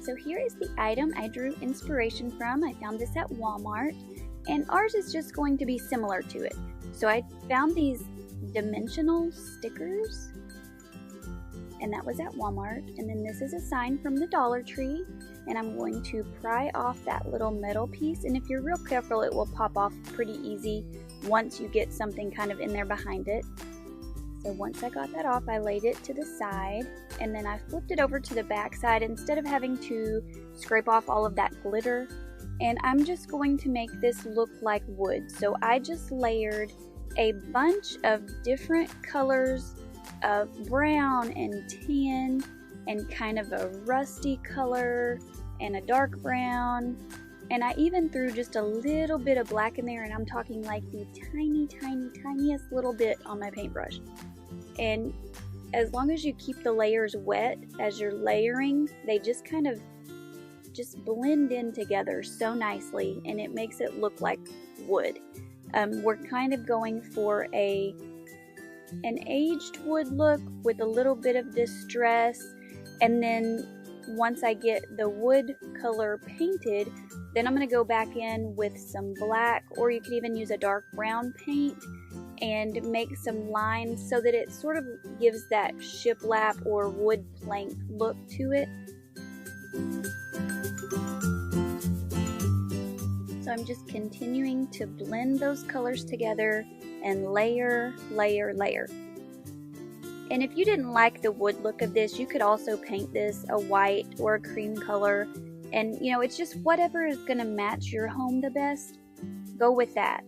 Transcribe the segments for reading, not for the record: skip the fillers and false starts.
So here is the item I drew inspiration from. I found this at Walmart, and ours is just going to be similar to it. So I found these dimensional stickers, and that was at Walmart. And then this is a sign from the Dollar Tree, and I'm going to pry off that little metal piece, and if you're real careful it will pop off pretty easy once you get something kind of in there behind it. So once I got that off, I laid it to the side, and then I flipped it over to the back side instead of having to scrape off all of that glitter. And I'm just going to make this look like wood. So I just layered a bunch of different colors of brown and tan and kind of a rusty color and a dark brown. And I even threw just a little bit of black in there, and I'm talking like the tiniest little bit on my paintbrush. And as long as you keep the layers wet as you're layering, they just kind of just blend in together so nicely, and it makes it look like wood. We're kind of going for an aged wood look with a little bit of distress, and then once I get the wood color painted, then I'm going to go back in with some black, or you could even use a dark brown paint and make some lines so that it sort of gives that shiplap or wood plank look to it. So I'm just continuing to blend those colors together and layer, layer, layer. And if you didn't like the wood look of this, you could also paint this a white or a cream color. And you know, it's just whatever is going to match your home the best, go with that.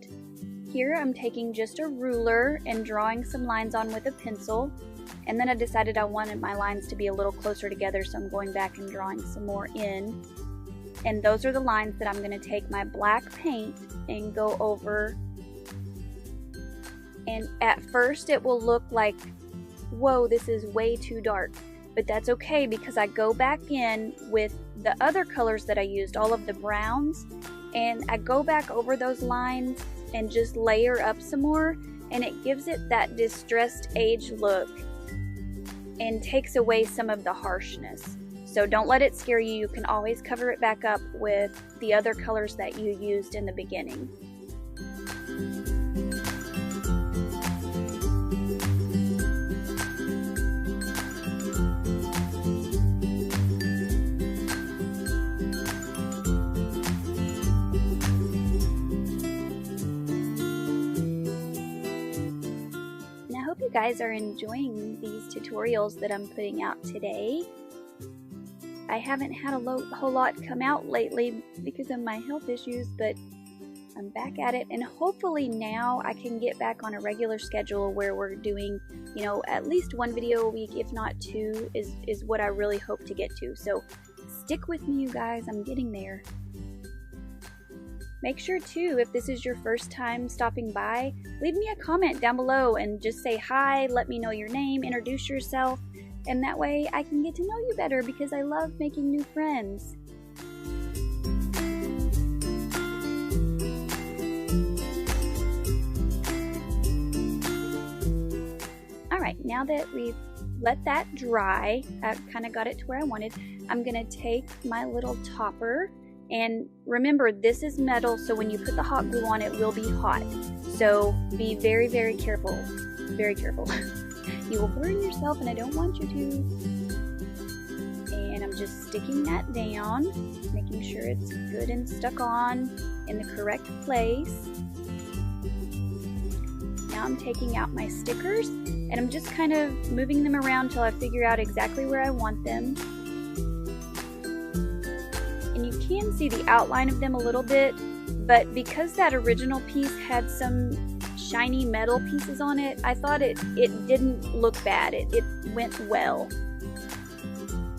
Here I'm taking just a ruler and drawing some lines on with a pencil. And then I decided I wanted my lines to be a little closer together, so I'm going back and drawing some more in. And those are the lines that I'm going to take my black paint and go over. And at first it will look like, whoa, this is way too dark. But that's okay, because I go back in with the other colors that I used, all of the browns, and I go back over those lines and just layer up some more, and it gives it that distressed age look and takes away some of the harshness. So don't let it scare you. You can always cover it back up with the other colors that you used in the beginning. You guys are enjoying these tutorials that I'm putting out today. I haven't had a whole lot come out lately because of my health issues, but I'm back at it, and hopefully now I can get back on a regular schedule where we're doing, you know, at least one video a week, if not two, is what I really hope to get to. So stick with me, you guys, I'm getting there. Make sure too, if this is your first time stopping by, leave me a comment down below and just say hi, let me know your name, introduce yourself, and that way I can get to know you better, because I love making new friends. Alright, now that we've let that dry, I've kind of got it to where I wanted, I'm going to take my little topper. And remember, this is metal, so when you put the hot glue on, it will be hot. So be very, very careful. Very careful. You will burn yourself, and I don't want you to. And I'm just sticking that down, making sure it's good and stuck on in the correct place. Now I'm taking out my stickers, and I'm just kind of moving them around till I figure out exactly where I want them. And you can see the outline of them a little bit, but because that original piece had some shiny metal pieces on it, I thought it didn't look bad. It went well.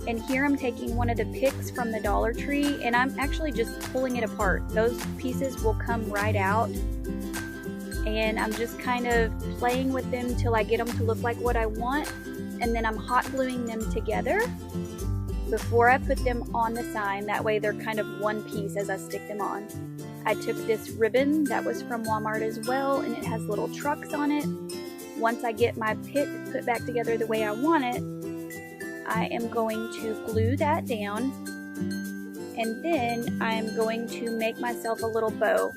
And here I'm taking one of the picks from the Dollar Tree, and I'm actually just pulling it apart. Those pieces will come right out, and I'm just kind of playing with them till I get them to look like what I want, and then I'm hot gluing them together before I put them on the sign. That way they're kind of one piece as I stick them on. I took this ribbon that was from Walmart as well, and it has little trucks on it. Once I get my pick put back together the way I want it, I am going to glue that down, And then I'm going to make myself a little bow.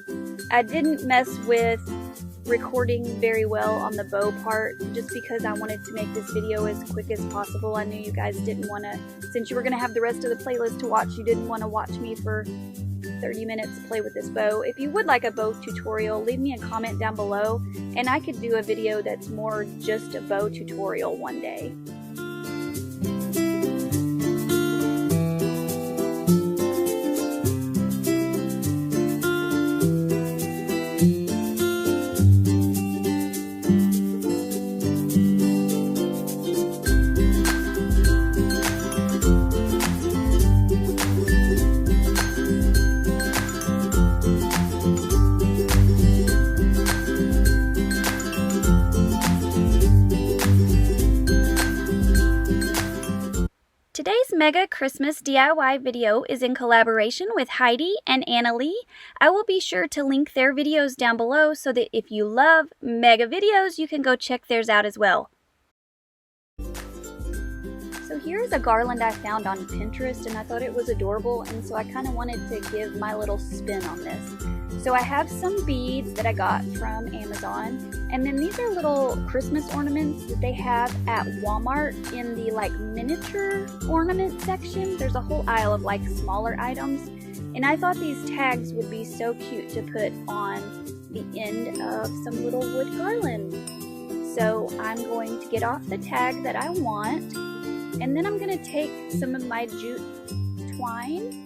I didn't mess with recording very well on the bow part just because I wanted to make this video as quick as possible. I knew you guys didn't want to, since you were going to have the rest of the playlist to watch, you didn't want to watch me for 30 minutes to play with this bow. If you would like a bow tutorial, leave me a comment down below and I could do a video that's more just a bow tutorial one day. Today's Mega Christmas DIY video is in collaboration with Heidi and Annalee. I will be sure to link their videos down below so that if you love mega videos, you can go check theirs out as well. So here's a garland I found on Pinterest and I thought it was adorable, and so I kind of wanted to give my little spin on this. So I have some beads that I got from Amazon, and then these are little Christmas ornaments that they have at Walmart in the like miniature ornament section. There's a whole aisle of like smaller items, and I thought these tags would be so cute to put on the end of some little wood garland. So I'm going to get off the tag that I want, and then I'm going to take some of my jute twine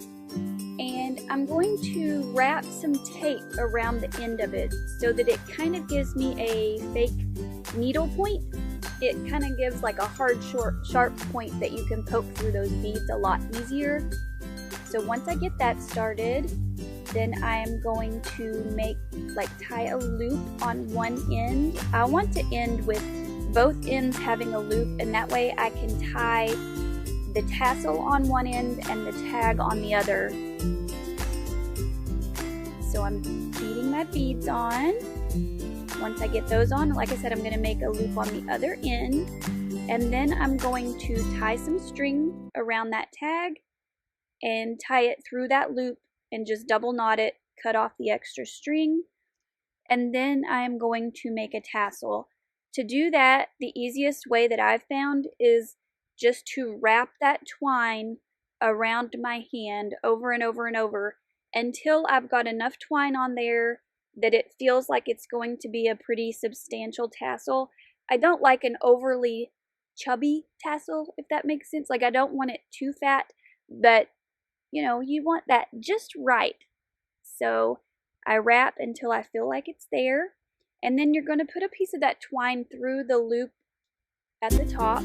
and I'm going to wrap some tape around the end of it so that it kind of gives me a fake needle point. It kind of gives like a hard, sharp point that you can poke through those beads a lot easier. So once I get that started, then I'm going to tie a loop on one end. I want to end with both ends having a loop, and that way I can tie the tassel on one end and the tag on the other. So I'm feeding my beads on. Once I get those on, like I said, I'm going to make a loop on the other end, and then I'm going to tie some string around that tag and tie it through that loop and just double knot it, cut off the extra string, and then I am going to make a tassel. To do that, the easiest way that I've found is just to wrap that twine around my hand over and over and over until I've got enough twine on there that it feels like it's going to be a pretty substantial tassel. I don't like an overly chubby tassel, if that makes sense. Like, I don't want it too fat, but you know, you want that just right. So I wrap until I feel like it's there, and then you're going to put a piece of that twine through the loop at the top,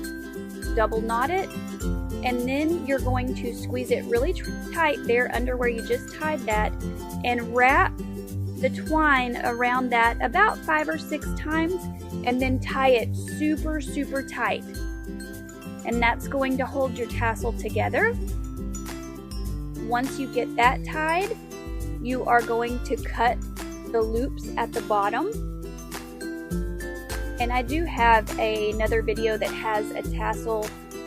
double knot it, and then you're going to squeeze it really tight there under where you just tied that, and wrap the twine around that about 5 or 6 times, and then tie it super, super tight. And that's going to hold your tassel together. Once you get that tied, you are going to cut the loops at the bottom. And I do have another video that has a tassel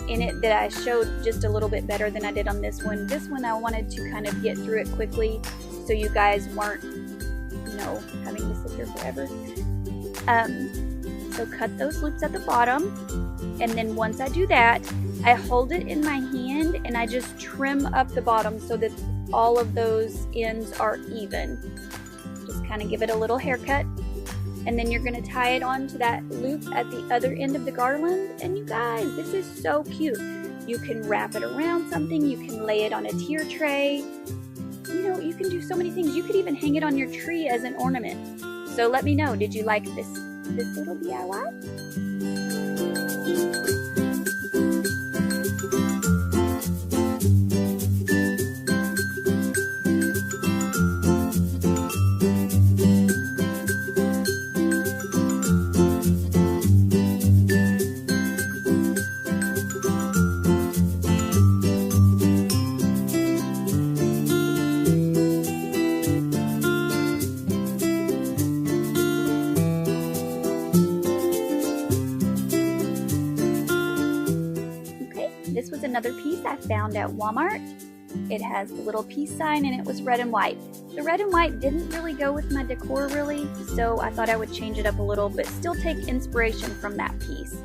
in it that I showed just a little bit better than I did on this one. This one I wanted to kind of get through it quickly so you guys weren't, you know, having to sit here forever. So cut those loops at the bottom, and then once I do that, I hold it in my hand and I just trim up the bottom so that all of those ends are even. Just kind of give it a little haircut, and then you're going to tie it onto that loop at the other end of the garland. And you guys, this is so cute. You can wrap it around something, you can lay it on a tier tray, you know, you can do so many things. You could even hang it on your tree as an ornament. So let me know, did you like this little DIY? This was another piece I found at Walmart. It has the little peace sign and it was red and white. The red and white didn't really go with my decor really, so I thought I would change it up a little, but still take inspiration from that piece.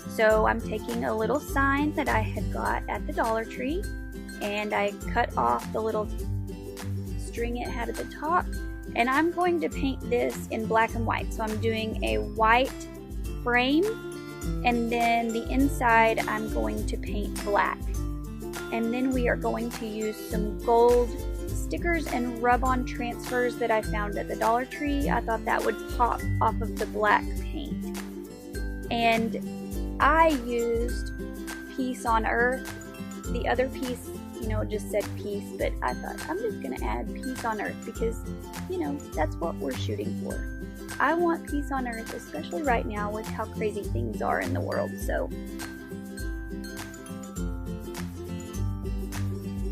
So I'm taking a little sign that I had got at the Dollar Tree, and I cut off the little string it had at the top, and I'm going to paint this in black and white. So I'm doing a white frame, and then the inside I'm going to paint black. And then we are going to use some gold stickers and rub-on transfers that I found at the Dollar Tree. I thought that would pop off of the black paint. And I used Peace on Earth. The other piece, you know, just said peace, but I thought I'm just gonna add Peace on Earth because, you know, that's what we're shooting for. I want peace on earth, especially right now with how crazy things are in the world. So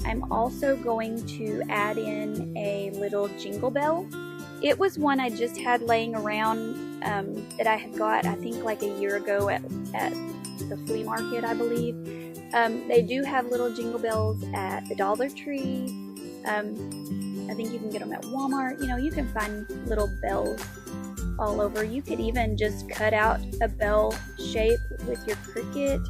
I'm also going to add in a little jingle bell. It was one I just had laying around that I had got, I think, like a year ago at the flea market, I believe. They do have little jingle bells at the Dollar Tree. I think you can get them at Walmart. You know, you can find little bells all over. You could even just cut out a bell shape with your Cricut.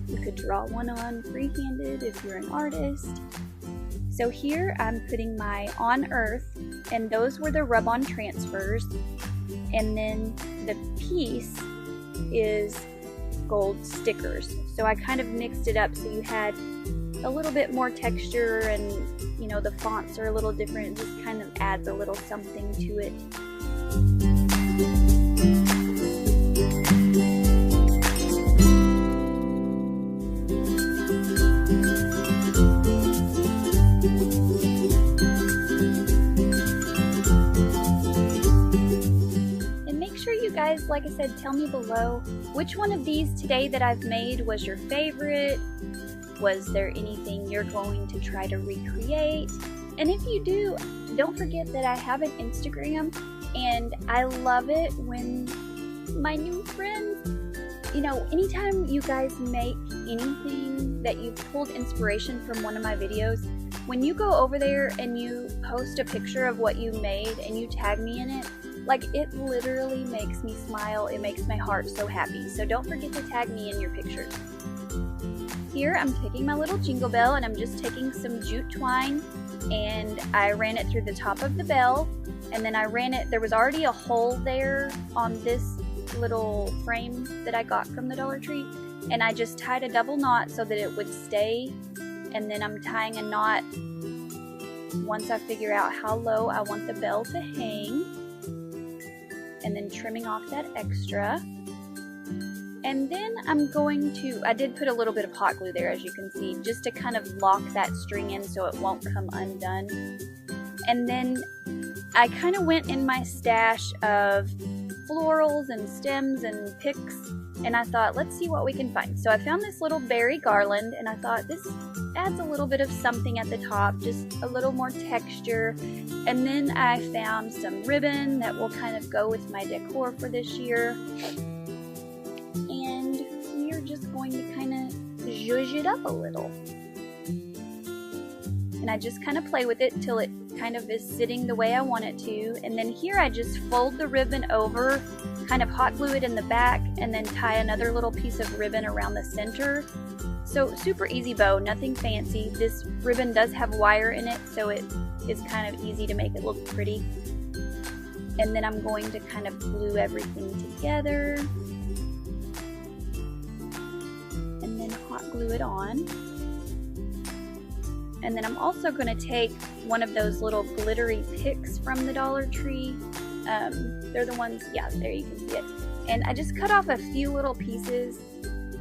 You could draw one on freehanded if you're an artist. So here I'm putting my On Earth, and those were the rub-on transfers, and then the piece is gold stickers. So I kind of mixed it up so you had a little bit more texture, and you know, the fonts are a little different. It just kind of adds a little something to it. And make sure you guys, like I said, tell me below which one of these today that I've made was your favorite. Was there anything you're going to try to recreate? And if you do, don't forget that I have an Instagram, and I love it when my new friends, you know, anytime you guys make anything that you've pulled inspiration from one of my videos, when you go over there and you post a picture of what you made and you tag me in it, like, it literally makes me smile. It makes my heart so happy. So don't forget to tag me in your pictures. Here I'm taking my little jingle bell, and I'm just taking some jute twine, and I ran it through the top of the bell, and then I ran it, there was already a hole there on this little frame that I got from the Dollar Tree, and I just tied a double knot so that it would stay, and then I'm tying a knot once I figure out how low I want the bell to hang, and then trimming off that extra. And then I'm going to, I did put a little bit of hot glue there, as you can see, just to kind of lock that string in so it won't come undone. And then I kind of went in my stash of florals and stems and picks, and I thought, let's see what we can find. So I found this little berry garland, and I thought this adds a little bit of something at the top, just a little more texture. And then I found some ribbon that will kind of go with my decor for this year. And we are just going to kind of zhuzh it up a little. And I just kind of play with it till it kind of is sitting the way I want it to. And then here I just fold the ribbon over, kind of hot glue it in the back, and then tie another little piece of ribbon around the center. So super easy bow, nothing fancy. This ribbon does have wire in it, so it is kind of easy to make it look pretty. And then I'm going to kind of glue everything together, and then hot glue it on. And then I'm also going to take one of those little glittery picks from the Dollar Tree. They're the ones, yeah, there you can see it. And I just cut off a few little pieces.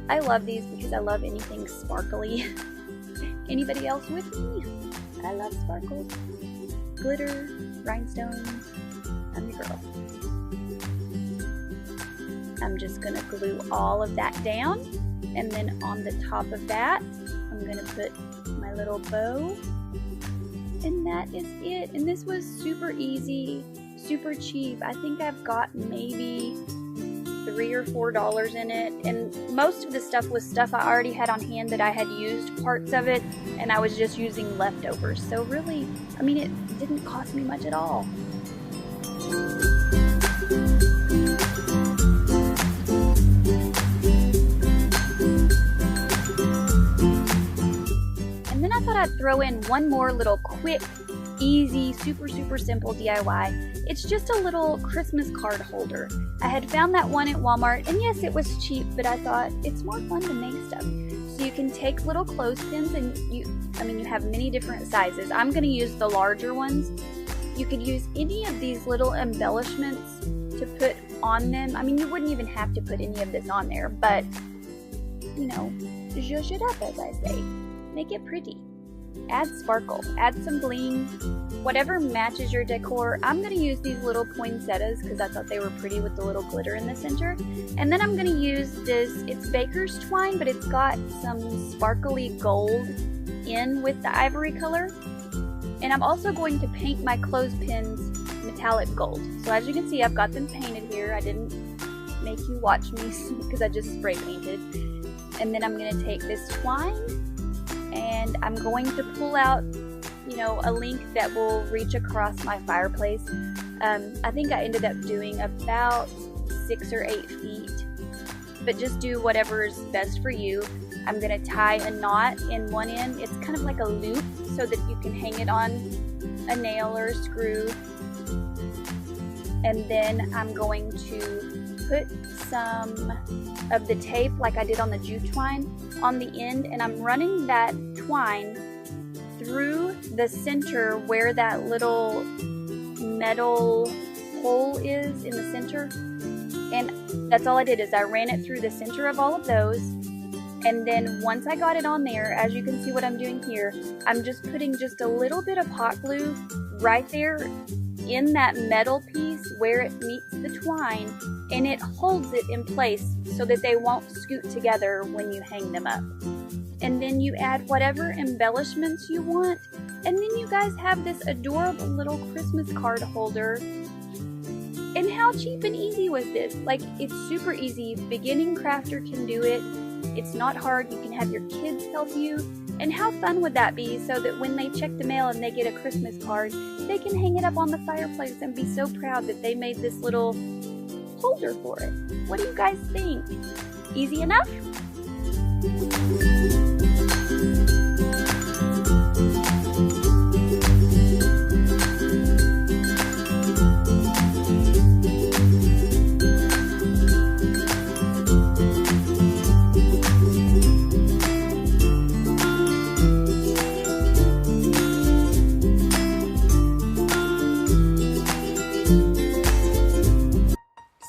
I love these because I love anything sparkly. Anybody else with me? I love sparkles. Glitter, rhinestones, I'm the girl. I'm just going to glue all of that down. And then on the top of that, I'm going to put my little bow, and that is it. And this was super easy, super cheap. I think I've got maybe $3 or $4 in it, and most of the stuff was stuff I already had on hand that I had used parts of it and I was just using leftovers. So really, I mean, it didn't cost me much at all. And then I thought I'd throw in one more little quick, easy, super simple DIY. It's just a little Christmas card holder. I had found that one at Walmart, and yes, it was cheap, but I thought it's more fun to make stuff. So you can take little clothespins, and you have many different sizes. I'm going to use the larger ones. You could use any of these little embellishments to put on them. I mean, you wouldn't even have to put any of this on there, but, you know, zhuzh it up, as I say. Make it pretty. Add sparkle, add some bling, whatever matches your decor. I'm going to use these little poinsettias because I thought they were pretty with the little glitter in the center. And then I'm going to use this, it's baker's twine, but it's got some sparkly gold in with the ivory color. And I'm also going to paint my clothespins metallic gold. So as you can see, I've got them painted here. I didn't make you watch me because I just spray painted. And then I'm going to take this twine, and I'm going to pull out, you know, a link that will reach across my fireplace. I think I ended up doing about 6 or 8 feet, but just do whatever is best for you. I'm going to tie a knot in one end. It's kind of like a loop so that you can hang it on a nail or a screw. And then I'm going to put some of the tape, like I did on the jute twine, on the end, and I'm running that twine through the center where that little metal hole is in the center. And that's all I did, is I ran it through the center of all of those. And then once I got it on there, as you can see what I'm doing here, I'm just putting just a little bit of hot glue right there in that metal piece where it meets the twine, and it holds it in place so that they won't scoot together when you hang them up. And then you add whatever embellishments you want, and then you guys have this adorable little Christmas card holder. And how cheap and easy was this? Like, it's super easy. Beginning crafter can do it. It's not hard. You can have your kids help you. And how fun would that be, so that when they check the mail and they get a Christmas card, they can hang it up on the fireplace and be so proud that they made this little holder for it. What do you guys think? Easy enough?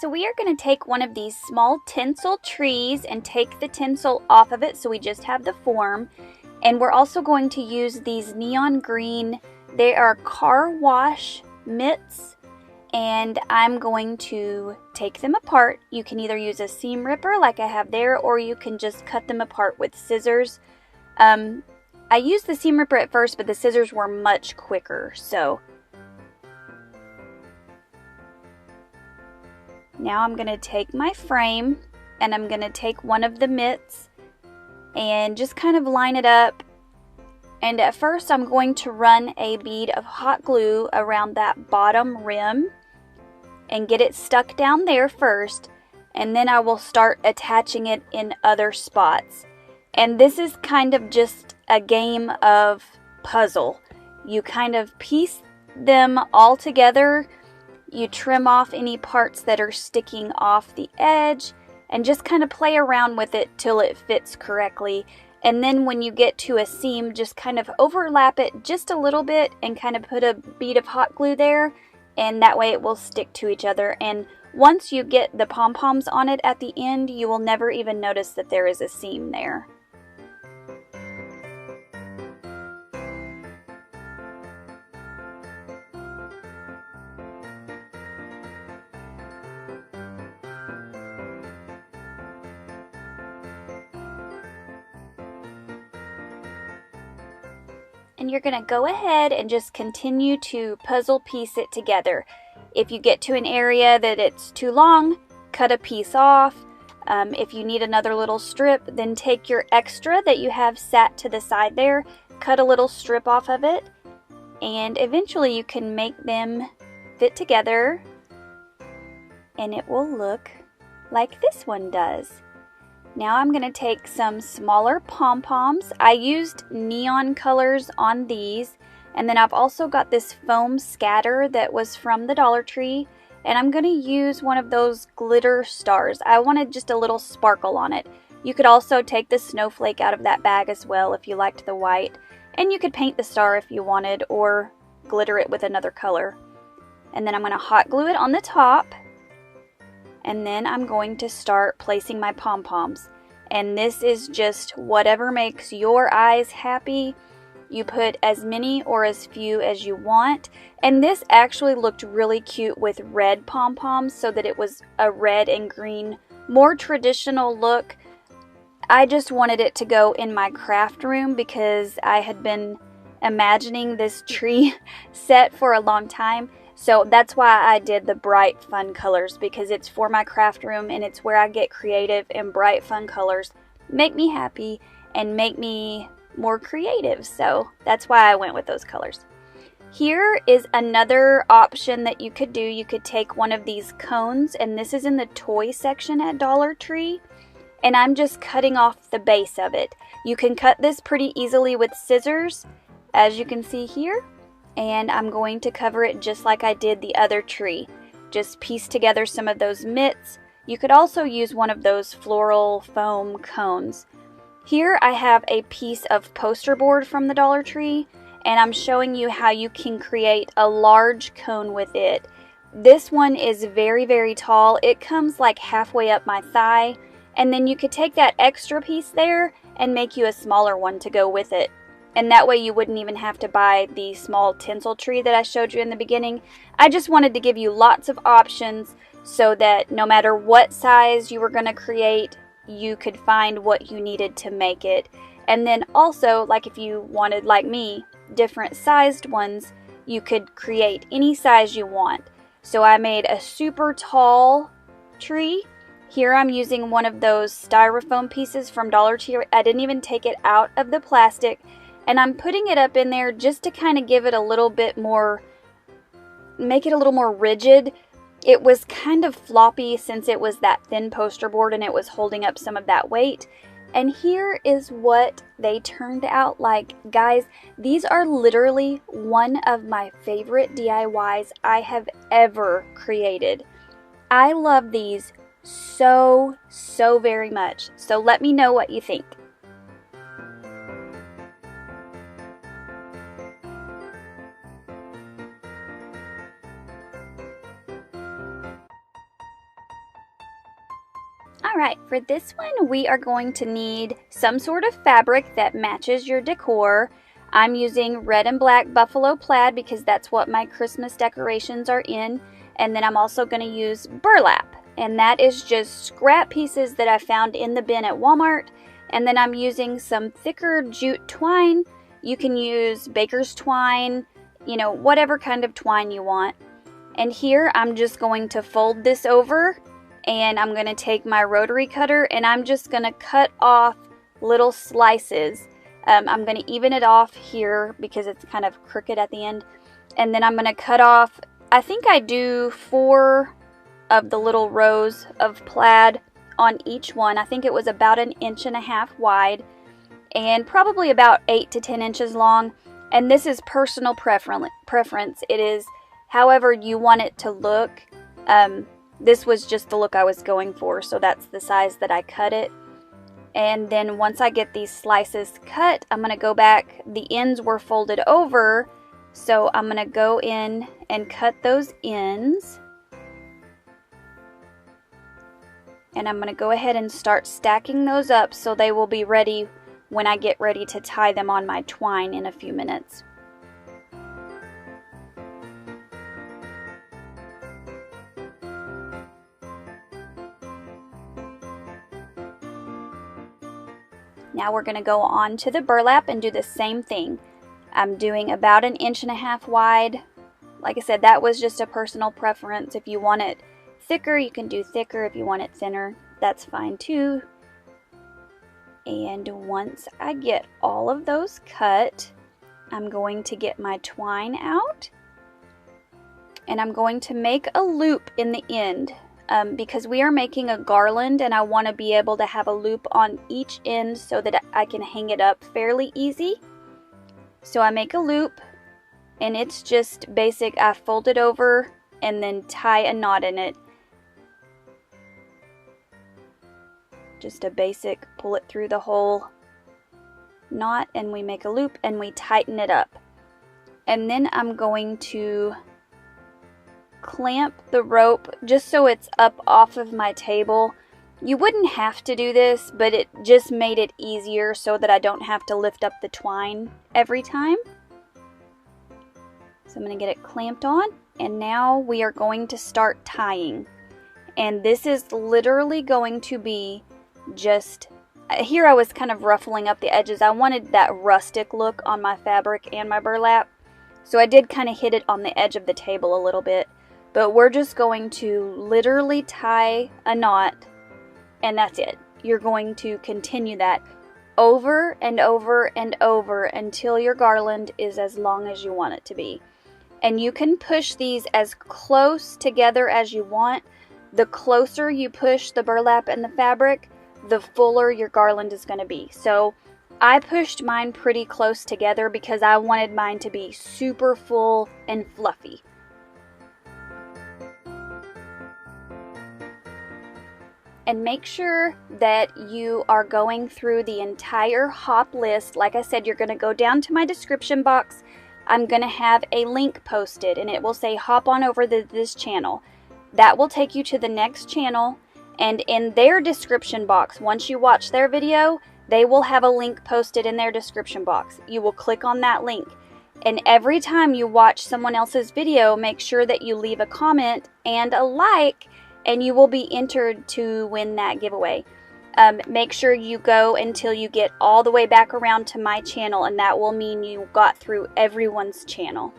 So we are going to take one of these small tinsel trees and take the tinsel off of it so we just have the form. And we're also going to use these neon green, they are car wash mitts, and I'm going to take them apart. You can either use a seam ripper like I have there, or you can just cut them apart with scissors. I used the seam ripper at first, but the scissors were much quicker, so now I'm going to take my frame, and I'm going to take one of the mitts and just kind of line it up. And at first I'm going to run a bead of hot glue around that bottom rim and get it stuck down there first, and then I will start attaching it in other spots. And this is kind of just a game of puzzle. You kind of piece them all together. You trim off any parts that are sticking off the edge and just kind of play around with it till it fits correctly. And then when you get to a seam, just kind of overlap it just a little bit and kind of put a bead of hot glue there, and that way it will stick to each other. And once you get the pom-poms on it at the end, you will never even notice that there is a seam there. And you're going to go ahead and just continue to puzzle piece it together. If you get to an area that it's too long, cut a piece off. If you need another little strip, then take your extra that you have sat to the side there cut a little strip off of it, and eventually you can make them fit together and it will look like this one does. Now I'm going to take some smaller pom-poms. I used neon colors on these, and then I've also got this foam scatter that was from the Dollar Tree, and I'm going to use one of those glitter stars. I wanted just a little sparkle on it. You could also take the snowflake out of that bag as well if you liked the white, and you could paint the star if you wanted or glitter it with another color. And then I'm going to hot glue it on the top, and then I'm going to start placing my pom-poms. And this is just whatever makes your eyes happy. You put as many or as few as you want. And this actually looked really cute with red pom-poms, so that it was a red and green, more traditional look. I just wanted it to go in my craft room because I had been imagining this tree set for a long time. So that's why I did the bright, fun colors, because it's for my craft room and it's where I get creative, and bright, fun colors make me happy and make me more creative. So that's why I went with those colors. Here is another option that you could do. You could take one of these cones, and this is in the toy section at Dollar Tree, and I'm just cutting off the base of it. You can cut this pretty easily with scissors, as you can see here. And I'm going to cover it just like I did the other tree. Just piece together some of those mitts. You could also use one of those floral foam cones. Here I have a piece of poster board from the Dollar Tree, and I'm showing you how you can create a large cone with it. This one is very, very tall. It comes like halfway up my thigh, and then you could take that extra piece there and make you a smaller one to go with it. And that way you wouldn't even have to buy the small tinsel tree that I showed you in the beginning. I just wanted to give you lots of options so that no matter what size you were going to create, you could find what you needed to make it. And then also, like if you wanted, like me, different sized ones, you could create any size you want. So I made a super tall tree. Here I'm using one of those styrofoam pieces from Dollar Tree. I didn't even take it out of the plastic. And I'm putting it up in there just to kind of give it a little bit more, make it a little more rigid. It was kind of floppy since it was that thin poster board and it was holding up some of that weight. And here is what they turned out like. Guys, these are literally one of my favorite DIYs I have ever created. I love these so very much. So let me know what you think. Alright, for this one we are going to need some sort of fabric that matches your decor. I'm using red and black buffalo plaid because that's what my Christmas decorations are in. And then I'm also going to use burlap. And that is just scrap pieces that I found in the bin at Walmart. And then I'm using some thicker jute twine. You can use baker's twine, you know, whatever kind of twine you want. And here I'm just going to fold this over. And I'm going to take my rotary cutter and I'm just going to cut off little slices. I'm going to even it off here because it's kind of crooked at the end. And then I'm going to cut off, I think I do 4 of the little rows of plaid on each one. I think it was about 1.5 inches wide and probably about 8 to 10 inches long. And this is personal preference. It is however you want it to look. This was just the look I was going for, so that's the size that I cut it. And then once I get these slices cut, I'm going to go back. The ends were folded over, so I'm going to go in and cut those ends. And I'm going to go ahead and start stacking those up so they will be ready when I get ready to tie them on my twine in a few minutes. Now we're going to go on to the burlap and do the same thing. I'm doing about 1.5 inches wide. Like I said, that was just a personal preference. If you want it thicker, you can do thicker. If you want it thinner, that's fine too. And once I get all of those cut, I'm going to get my twine out, and I'm going to make a loop in the end because we are making a garland, and I want to be able to have a loop on each end so that I can hang it up fairly easy. So I make a loop, and it's just basic. I fold it over and then tie a knot in it. Just a basic pull it through the whole knot, and we make a loop and we tighten it up. And then I'm going to clamp the rope just so it's up off of my table. You wouldn't have to do this, but it just made it easier so that I don't have to lift up the twine every time. So I'm going to get it clamped on, and now we are going to start tying. And this is literally going to be just, here I was kind of ruffling up the edges. I wanted that rustic look on my fabric and my burlap, so I did kind of hit it on the edge of the table a little bit. But we're just going to literally tie a knot, and that's it. You're going to continue that over and over and over until your garland is as long as you want it to be. And you can push these as close together as you want. The closer you push the burlap and the fabric, the fuller your garland is going to be. So I pushed mine pretty close together because I wanted mine to be super full and fluffy. And make sure that you are going through the entire hop list. Like I said, you're going to go down to my description box. I'm going to have a link posted, and it will say hop on over to this channel. That will take you to the next channel, and in their description box, once you watch their video, they will have a link posted in their description box. You will click on that link, and every time you watch someone else's video, make sure that you leave a comment and a like, and you will be entered to win that giveaway. Make sure you go until you get all the way back around to my channel, and that will mean you got through everyone's channel.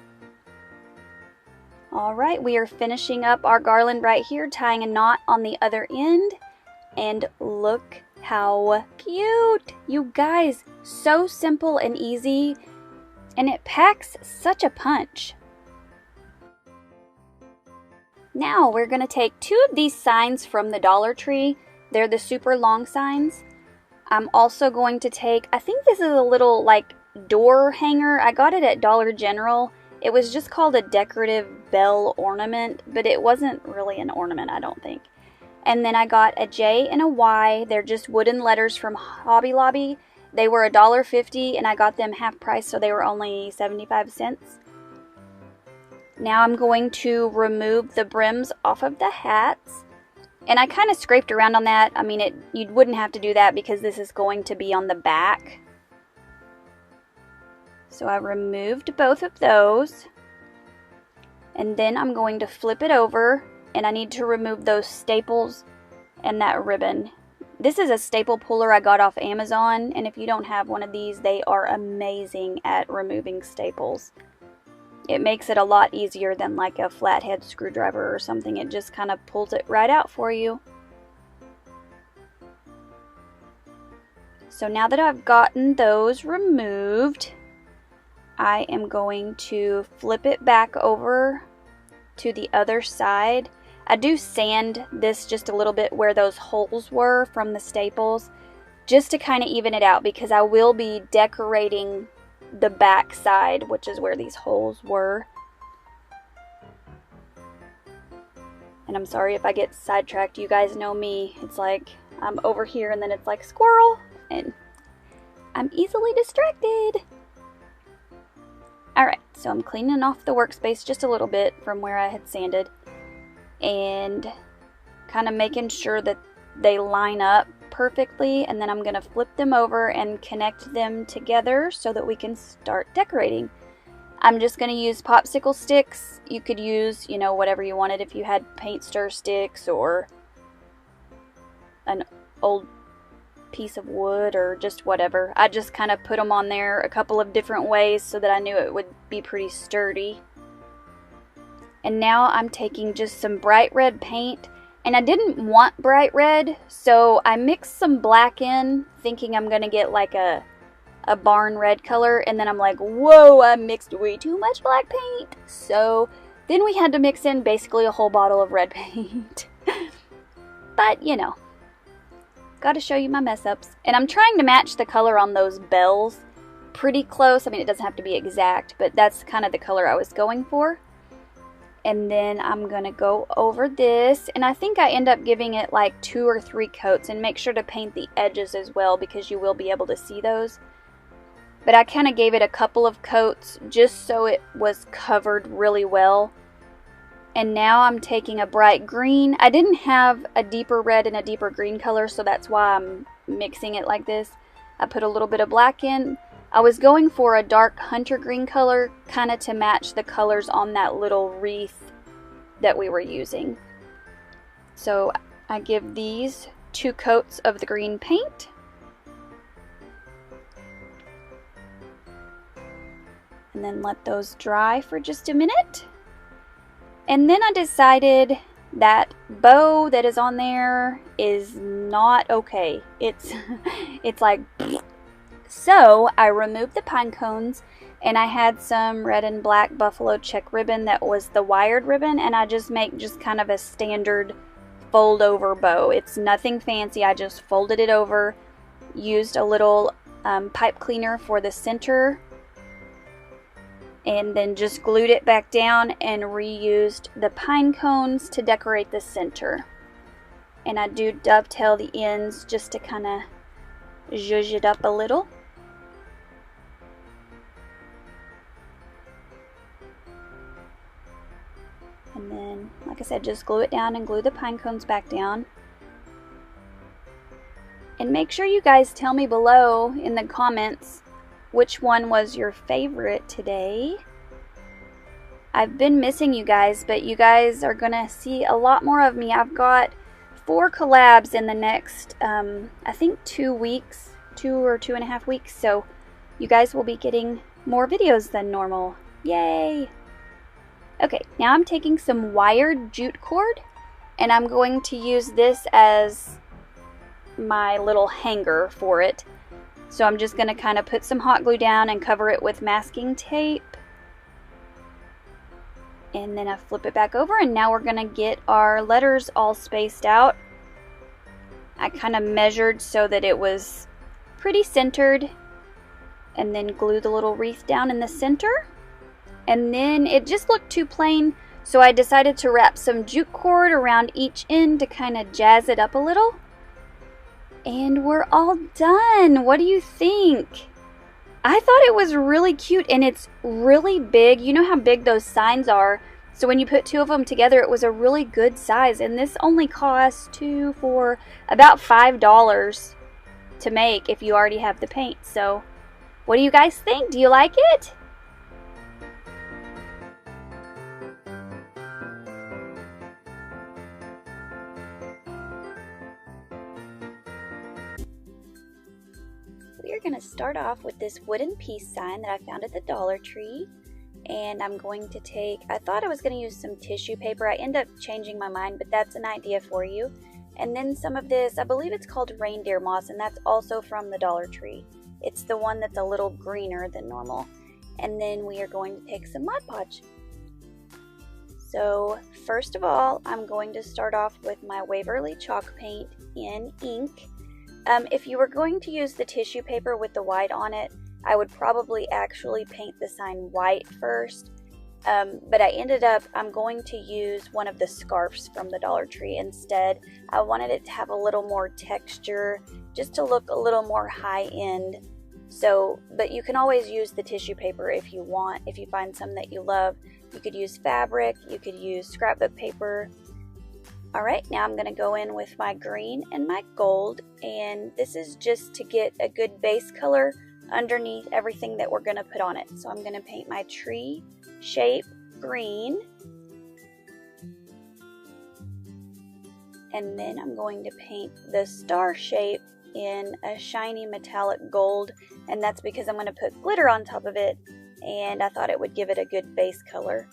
Alright, we are finishing up our garland right here, tying a knot on the other end, and look how cute! You guys, so simple and easy, and it packs such a punch. Now we're going to take 2 of these signs from the Dollar Tree. They're the super long signs. I'm also going to take, I think this is a little like door hanger. I got it at Dollar General. It was just called a decorative bell ornament, but it wasn't really an ornament, I don't think. And then I got a J and a Y. They're just wooden letters from Hobby Lobby. They were $1.50 and I got them half price, so they were only 75 cents. Now I'm going to remove the brims off of the hats. And I kind of scraped around on that. I mean, you wouldn't have to do that because this is going to be on the back. So I removed both of those. And then I'm going to flip it over, and I need to remove those staples and that ribbon. This is a staple puller I got off Amazon, and if you don't have one of these, they are amazing at removing staples. It makes it a lot easier than like a flathead screwdriver or something. It just kind of pulls it right out for you. So now that I've gotten those removed, I am going to flip it back over to the other side. I do sand this just a little bit where those holes were from the staples, just to kind of even it out, because I will be decorating the back side, which is where these holes were. And I'm sorry if I get sidetracked. You guys know me. It's like I'm over here and then it's like squirrel, and I'm easily distracted. Alright, so I'm cleaning off the workspace just a little bit from where I had sanded, and kind of making sure that they line up perfectly, and then I'm going to flip them over and connect them together so that we can start decorating. I'm just going to use popsicle sticks. You could use, you know, whatever you wanted, if you had paint stir sticks or an old piece of wood or just whatever. I just kind of put them on there a couple of different ways so that I knew it would be pretty sturdy. And now I'm taking just some bright red paint, And I didn't want bright red, so I mixed some black in, thinking I'm going to get like a barn red color. And then I'm like, whoa, I mixed way too much black paint. So then we had to mix in basically a whole bottle of red paint. But, you know, gotta show you my mess ups. And I'm trying to match the color on those bells pretty close. I mean, it doesn't have to be exact, but that's kind of the color I was going for. And then I'm gonna go over this, and I think I end up giving it like 2 or 3 coats, and make sure to paint the edges as well because you will be able to see those. But I kind of gave it a couple of coats just so it was covered really well. And now I'm taking a bright green. I didn't have a deeper red and a deeper green color, so that's why I'm mixing it like this. I put a little bit of black in. I was going for a dark hunter green color, kind of to match the colors on that little wreath that we were using. So I give these 2 coats of the green paint. And then let those dry for just a minute. And then I decided that bow that is on there is not okay. It's like... So I removed the pine cones, and I had some red and black buffalo check ribbon that was the wired ribbon, and I just make just kind of a standard fold over bow. It's nothing fancy. I just folded it over, used a little pipe cleaner for the center, and then just glued it back down and reused the pine cones to decorate the center. And I do dovetail the ends just to kind of zhuzh it up a little. And then, like I said, just glue it down and glue the pine cones back down. And make sure you guys tell me below in the comments which one was your favorite today. I've been missing you guys, but you guys are gonna see a lot more of me. I've got 4 collabs in the next, I think 2 weeks, 2 or 2.5 weeks. So you guys will be getting more videos than normal. Yay! Okay, now I'm taking some wired jute cord, and I'm going to use this as my little hanger for it. So I'm just going to kind of put some hot glue down and cover it with masking tape. And then I flip it back over, and now we're going to get our letters all spaced out. I kind of measured so that it was pretty centered, and then glue the little wreath down in the center. And then it just looked too plain, so I decided to wrap some jute cord around each end to kind of jazz it up a little. And we're all done. What do you think? I thought it was really cute, and it's really big. You know how big those signs are. So when you put 2 of them together, it was a really good size. And this only costs 2 for about $5 to make if you already have the paint. So what do you guys think? Do you like it? We are going to start off with this wooden peace sign that I found at the Dollar Tree. And I'm going to take, I thought I was going to use some tissue paper. I end up changing my mind, but that's an idea for you. And then some of this, I believe it's called reindeer moss, and that's also from the Dollar Tree. It's the one that's a little greener than normal. And then we are going to take some Mod Podge. So first of all, I'm going to start off with my Waverly chalk paint in ink. If you were going to use the tissue paper with the white on it, I would probably actually paint the sign white first. But I'm going to use one of the scarves from the Dollar Tree instead. I wanted it to have a little more texture, just to look a little more high-end. So, but you can always use the tissue paper if you want. If you find some that you love, you could use fabric, you could use scrapbook paper. Alright, now I'm going to go in with my green and my gold, and this is just to get a good base color underneath everything that we're going to put on it. So I'm going to paint my tree shape green, and then I'm going to paint the star shape in a shiny metallic gold, and that's because I'm going to put glitter on top of it, and I thought it would give it a good base color.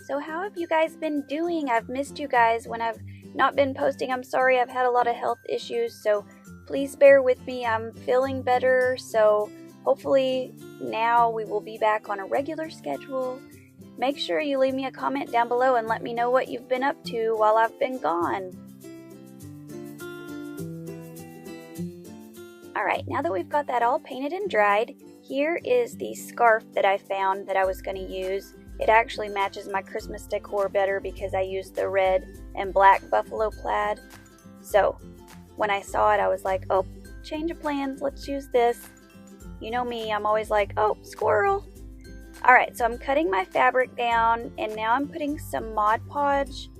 So how have you guys been doing? I've missed you guys when I've not been posting. I'm sorry, I've had a lot of health issues, so please bear with me. I'm feeling better, so hopefully now we will be back on a regular schedule. Make sure you leave me a comment down below and let me know what you've been up to while I've been gone. Alright, now that we've got that all painted and dried, here is the scarf that I found that I was going to use. It actually matches my Christmas decor better because I used the red and black buffalo plaid. So when I saw it, I was like, oh, change of plans, let's use this. You know me, I'm always like, oh, squirrel. Alright, so I'm cutting my fabric down, and now I'm putting some Mod Podge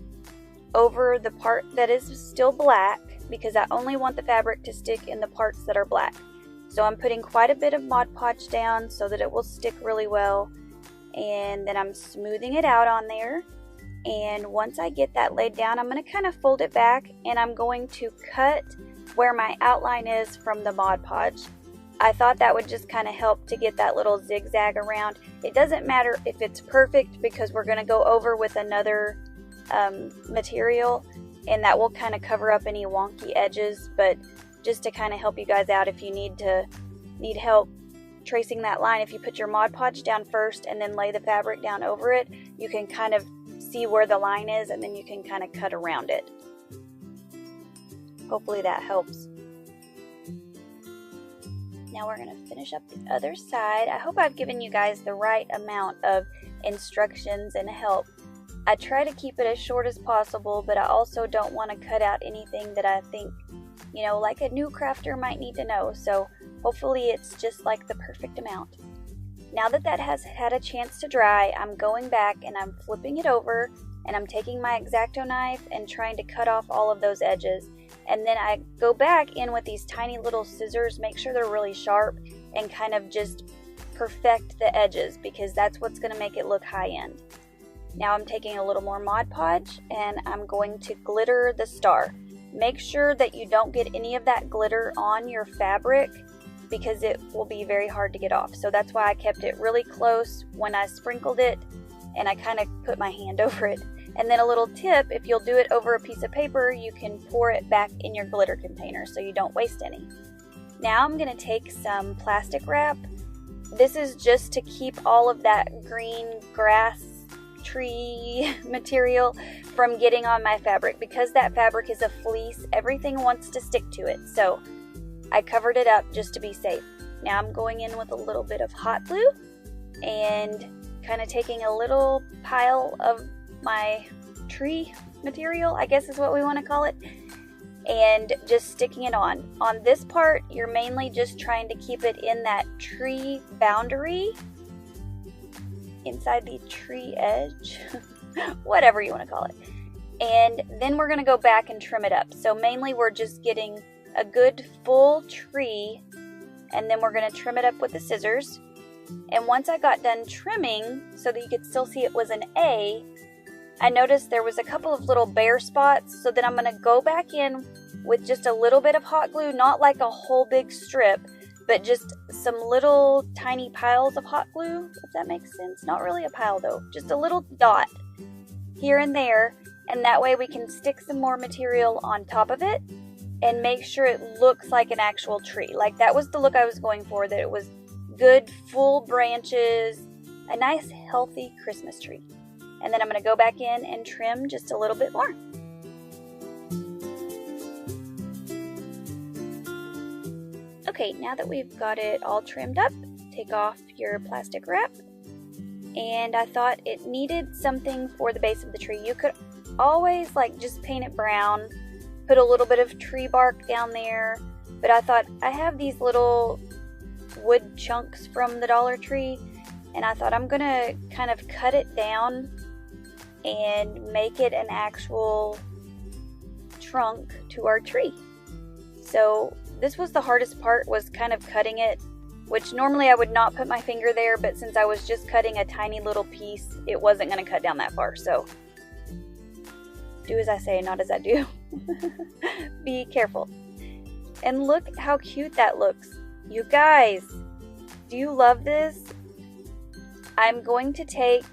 over the part that is still black because I only want the fabric to stick in the parts that are black. So I'm putting quite a bit of Mod Podge down so that it will stick really well. And then I'm smoothing it out on there. And once I get that laid down, I'm going to kind of fold it back, and I'm going to cut where my outline is from the Mod Podge. I thought that would just kind of help to get that little zigzag around. It doesn't matter if it's perfect because we're going to go over with another material, and that will kind of cover up any wonky edges, but just to kind of help you guys out if you need help tracing that line, if you put your Mod Podge down first and then lay the fabric down over it, you can kind of see where the line is, and then you can kind of cut around it. Hopefully that helps. Now we're going to finish up the other side. I hope I've given you guys the right amount of instructions and help. I try to keep it as short as possible, but I also don't want to cut out anything that I think, you know, like a new crafter might need to know. So hopefully it's just like the perfect amount. Now that that has had a chance to dry, I'm going back and I'm flipping it over, and I'm taking my X-Acto knife and trying to cut off all of those edges. And then I go back in with these tiny little scissors, make sure they're really sharp, and kind of just perfect the edges because that's what's going to make it look high-end. Now I'm taking a little more Mod Podge and I'm going to glitter the star. Make sure that you don't get any of that glitter on your fabric because it will be very hard to get off. So that's why I kept it really close when I sprinkled it, and I kind of put my hand over it. And then a little tip, if you'll do it over a piece of paper, you can pour it back in your glitter container so you don't waste any. Now I'm going to take some plastic wrap. This is just to keep all of that green grass tree material from getting on my fabric. Because that fabric is a fleece, everything wants to stick to it. So I covered it up just to be safe. Now I'm going in with a little bit of hot glue and kind of taking a little pile of my tree material, I guess is what we want to call it, and just sticking it on. On this part, you're mainly just trying to keep it in that tree boundary, inside the tree edge, whatever you want to call it. And then we're going to go back and trim it up. So mainly we're just getting a good full tree, and then we're going to trim it up with the scissors. And once I got done trimming so that you could still see it was an A, I noticed there was a couple of little bare spots, so then I'm going to go back in with just a little bit of hot glue, not like a whole big strip, but just some little tiny piles of hot glue, if that makes sense. Not really a pile though, just a little dot here and there, and that way we can stick some more material on top of it and make sure it looks like an actual tree. Like that was the look I was going for, that it was good full branches, a nice healthy Christmas tree. And then I'm going to go back in and trim just a little bit more. Okay, now that we've got it all trimmed up, take off your plastic wrap. And I thought it needed something for the base of the tree. You could always like just paint it brown, put a little bit of tree bark down there, but I thought I have these little wood chunks from the Dollar Tree, and I thought I'm gonna kind of cut it down and make it an actual trunk to our tree. So this was the hardest part, was kind of cutting it, which normally I would not put my finger there, but since I was just cutting a tiny little piece, it wasn't going to cut down that far. So do as I say, not as I do. Be careful. And look how cute that looks. You guys, do you love this? I'm going to take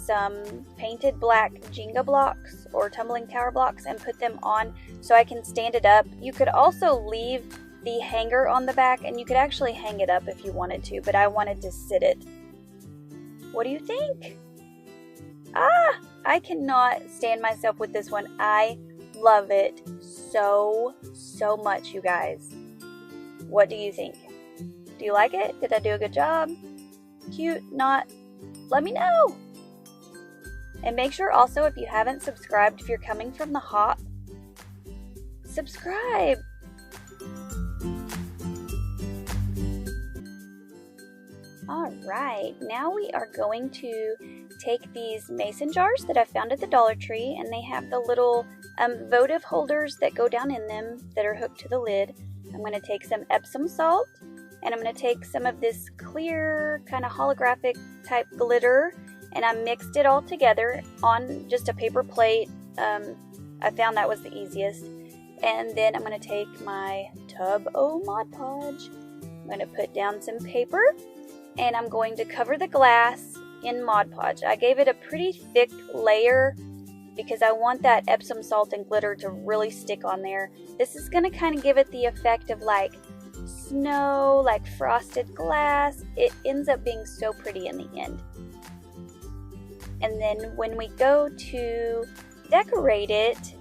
some painted black Jenga blocks or tumbling tower blocks and put them on so I can stand it up. You could also leave the hanger on the back, and you could actually hang it up if you wanted to, but I wanted to sit it. What do you think? I cannot stand myself with this one. I love it so much, you guys. What do you think? Do you like it? Did I do a good job? Cute? Not? Let me know. And make sure also, if you haven't subscribed, if you're coming from the hop, subscribe. Alright, now we are going to take these mason jars that I found at the Dollar Tree, and they have the little votive holders that go down in them that are hooked to the lid. I'm going to take some Epsom salt, and I'm going to take some of this clear kind of holographic type glitter, and I mixed it all together on just a paper plate. I found that was the easiest. And then I'm going to take my tub-o Mod Podge. I'm going to put down some paper, and I'm going to cover the glass in Mod Podge. I gave it a pretty thick layer because I want that Epsom salt and glitter to really stick on there. This is going to kind of give it the effect of like snow, like frosted glass. It ends up being so pretty in the end. And then when we go to decorate it,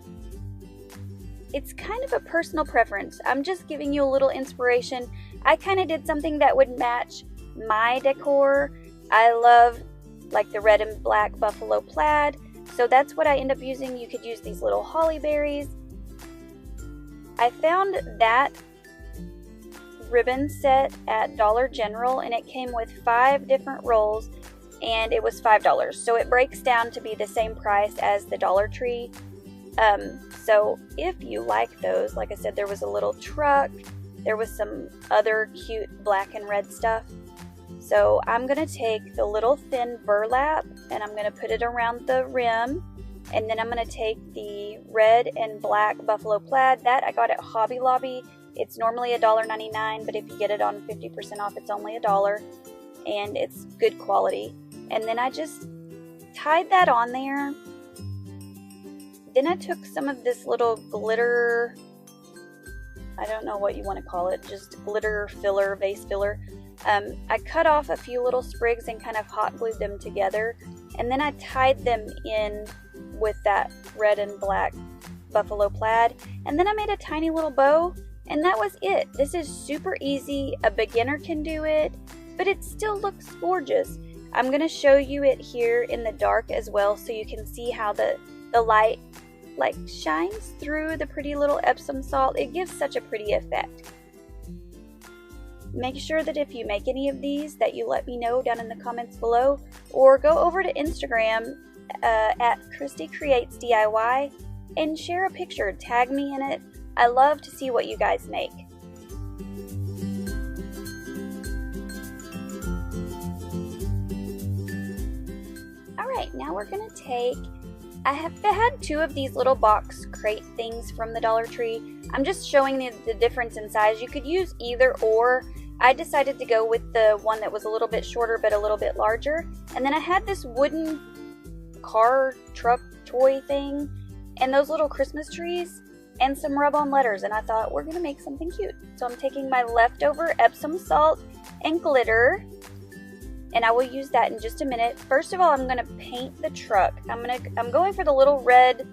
it's kind of a personal preference. I'm just giving you a little inspiration. I kind of did something that would match my decor. I love like the red and black buffalo plaid, so that's what I end up using. You could use these little holly berries. I found that ribbon set at Dollar General, and it came with 5 different rolls, and it was $5, so it breaks down to be the same price as the Dollar Tree. So if you like those, like I said, there was a little truck, there was some other cute black and red stuff. So I'm going to take the little thin burlap, and I'm going to put it around the rim, and then I'm going to take the red and black buffalo plaid that I got at Hobby Lobby. It's normally $1.99, but if you get it on 50% off, it's only $1, and it's good quality. And then I just tied that on there. Then I took some of this little glitter, I don't know what you want to call it, just glitter filler, vase filler. I cut off a few little sprigs and kind of hot glued them together, and then I tied them in with that red and black buffalo plaid, and then I made a tiny little bow, and that was it. This is super easy. A beginner can do it, but it still looks gorgeous. I'm going to show you it here in the dark as well, so you can see how the light like shines through the pretty little Epsom salt. It gives such a pretty effect. Make sure that if you make any of these that you let me know down in the comments below, or go over to Instagram at Christi Creates DIY and share a picture. Tag me in it. I love to see what you guys make. Alright, now we're going to take, I have had 2 of these little box crate things from the Dollar Tree. I'm just showing the difference in size. You could use either or. I decided to go with the one that was a little bit shorter but a little bit larger. And then I had this wooden car truck toy thing and those little Christmas trees and some rub-on letters, and I thought we're going to make something cute. So I'm taking my leftover Epsom salt and glitter, and I will use that in just a minute. First of all, I'm going to paint the truck. I'm going for the little red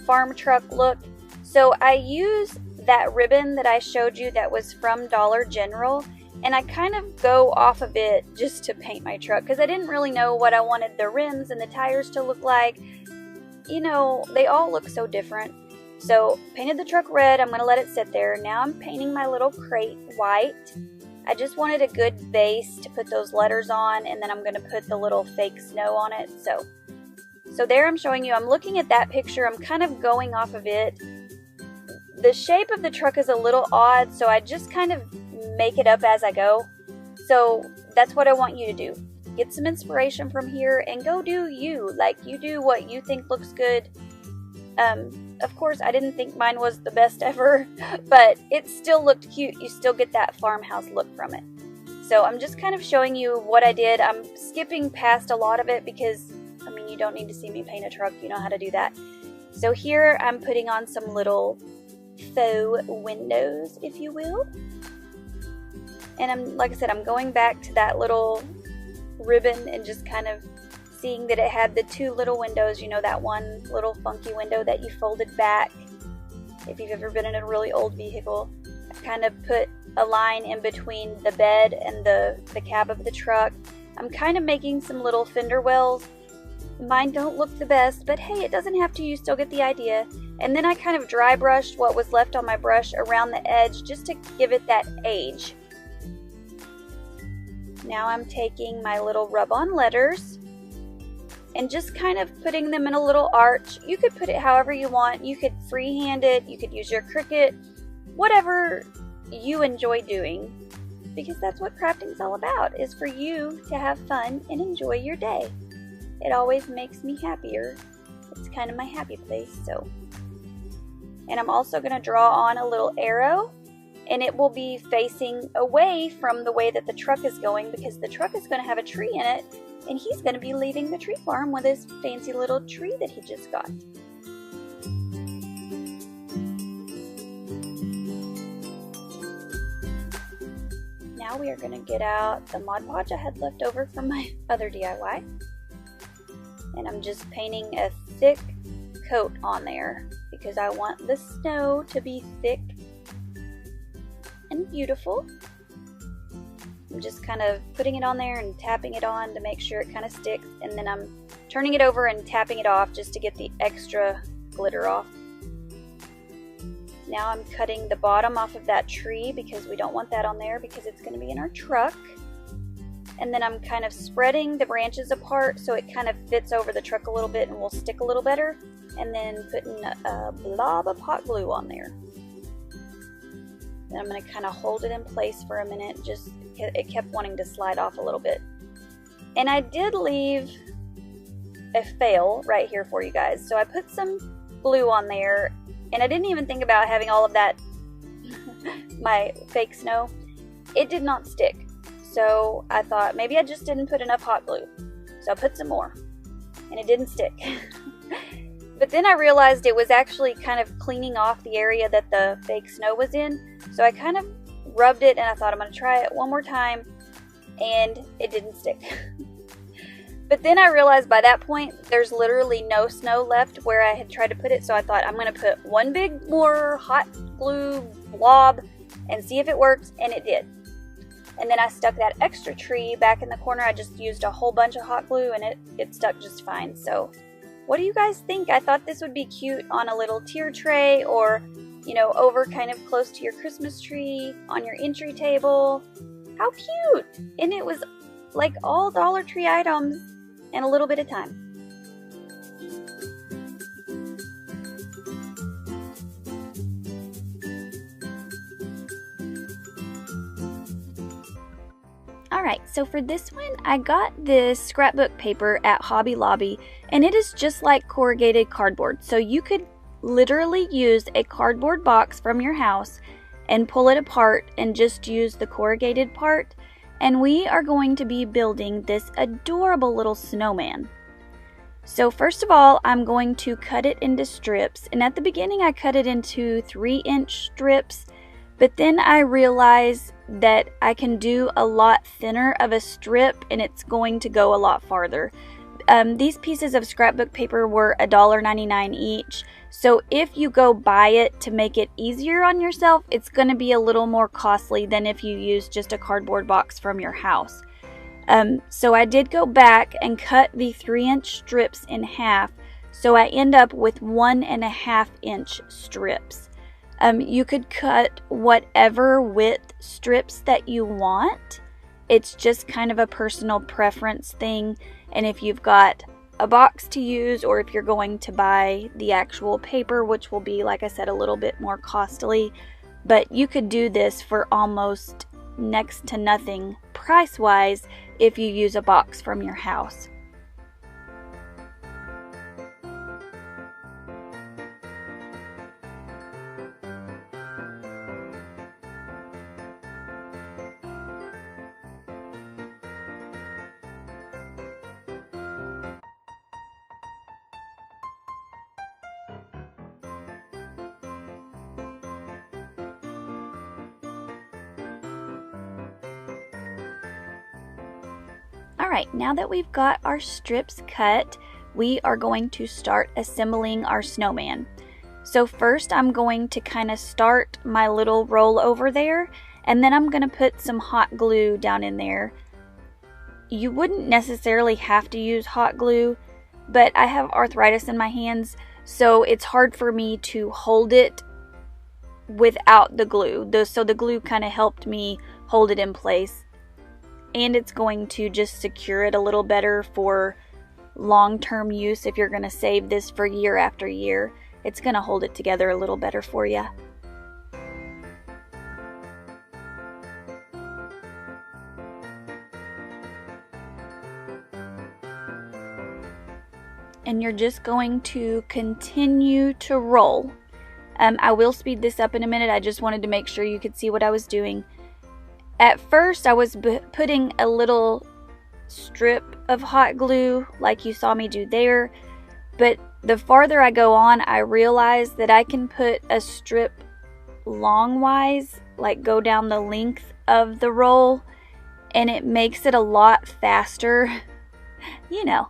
farm truck look. So I use that ribbon that I showed you that was from Dollar General, and I kind of go off of it just to paint my truck because I didn't really know what I wanted the rims and the tires to look like. You know, they all look so different. So painted the truck red. I'm going to let it sit there. Now I'm painting my little crate white. I just wanted a good base to put those letters on, and then I'm going to put the little fake snow on it. So there I'm showing you. I'm looking at that picture. I'm kind of going off of it. The shape of the truck is a little odd, so I just kind of make it up as I go. So that's what I want you to do. Get some inspiration from here and go do you. Like, you do what you think looks good. Of course, I didn't think mine was the best ever, but it still looked cute. You still get that farmhouse look from it. So I'm just kind of showing you what I did. I'm skipping past a lot of it because, I mean, you don't need to see me paint a truck. You know how to do that. So here I'm putting on some little faux windows, if you will. And like I said, I'm going back to that little ribbon and just kind of seeing that it had the two little windows, you know, that one little funky window that you folded back. If you've ever been in a really old vehicle, I kind of put a line in between the bed and the cab of the truck. I'm kind of making some little fender wells. Mine don't look the best, but hey, it doesn't have to. You still get the idea. And then I kind of dry brushed what was left on my brush around the edge just to give it that age. Now I'm taking my little rub-on letters and just kind of putting them in a little arch. You could put it however you want. You could freehand it. You could use your Cricut. Whatever you enjoy doing. Because that's what crafting's all about, is for you to have fun and enjoy your day. It always makes me happier. It's kind of my happy place, so. And I'm also going to draw on a little arrow, and it will be facing away from the way that the truck is going, because the truck is going to have a tree in it, and he's going to be leaving the tree farm with his fancy little tree that he just got. Now we are going to get out the Mod Podge I had left over from my other DIY. And I'm just painting a thick coat on there because I want the snow to be thick and beautiful. I'm just kind of putting it on there and tapping it on to make sure it kind of sticks, and then I'm turning it over and tapping it off just to get the extra glitter off. Now I'm cutting the bottom off of that tree because we don't want that on there because it's going to be in our truck. And then I'm kind of spreading the branches apart so it kind of fits over the truck a little bit and will stick a little better. And then putting a blob of hot glue on there. Then I'm going to kind of hold it in place for a minute. Just, it kept wanting to slide off a little bit. And I did leave a fail right here for you guys. So I put some glue on there, and I didn't even think about having all of that, my fake snow. It did not stick. So I thought maybe I just didn't put enough hot glue. So I put some more, and it didn't stick. But then I realized it was actually kind of cleaning off the area that the fake snow was in. So I kind of rubbed it, and I thought I'm going to try it one more time, and it didn't stick. But then I realized by that point there's literally no snow left where I had tried to put it. So I thought I'm going to put one big more hot glue blob and see if it works, and it did. And then I stuck that extra tree back in the corner. I just used a whole bunch of hot glue, and it stuck just fine. So what do you guys think? I thought this would be cute on a little tier tray, or, you know, over kind of close to your Christmas tree, on your entry table. How cute! And it was like all Dollar Tree items in a little bit of time. Alright, so for this one, I got this scrapbook paper at Hobby Lobby, and it is just like corrugated cardboard. So you could literally use a cardboard box from your house and pull it apart and just use the corrugated part. And we are going to be building this adorable little snowman. So first of all, I'm going to cut it into strips. And at the beginning, I cut it into 3-inch strips. But then I realized that I can do a lot thinner of a strip, and it's going to go a lot farther. These pieces of scrapbook paper were $1.99 each. So if you go buy it to make it easier on yourself, it's going to be a little more costly than if you use just a cardboard box from your house. So I did go back and cut the 3-inch strips in half. So I end up with 1.5-inch strips. You could cut whatever width strips that you want. It's just kind of a personal preference thing. And if you've got a box to use, or if you're going to buy the actual paper, which will be, like I said, a little bit more costly, but you could do this for almost next to nothing price-wise if you use a box from your house. Alright, now that we've got our strips cut, we are going to start assembling our snowman. So first I'm going to kind of start my little roll over there, and then I'm going to put some hot glue down in there. You wouldn't necessarily have to use hot glue, but I have arthritis in my hands, so it's hard for me to hold it without the glue. So the glue kind of helped me hold it in place, and it's going to just secure it a little better for long-term use. If you're going to save this for year after year, it's going to hold it together a little better for you. And you're just going to continue to roll. I will speed this up in a minute. I just wanted to make sure you could see what I was doing. At first I was putting a little strip of hot glue like you saw me do there, but the farther I go on, I realize that I can put a strip longwise, like go down the length of the roll, and it makes it a lot faster. You know,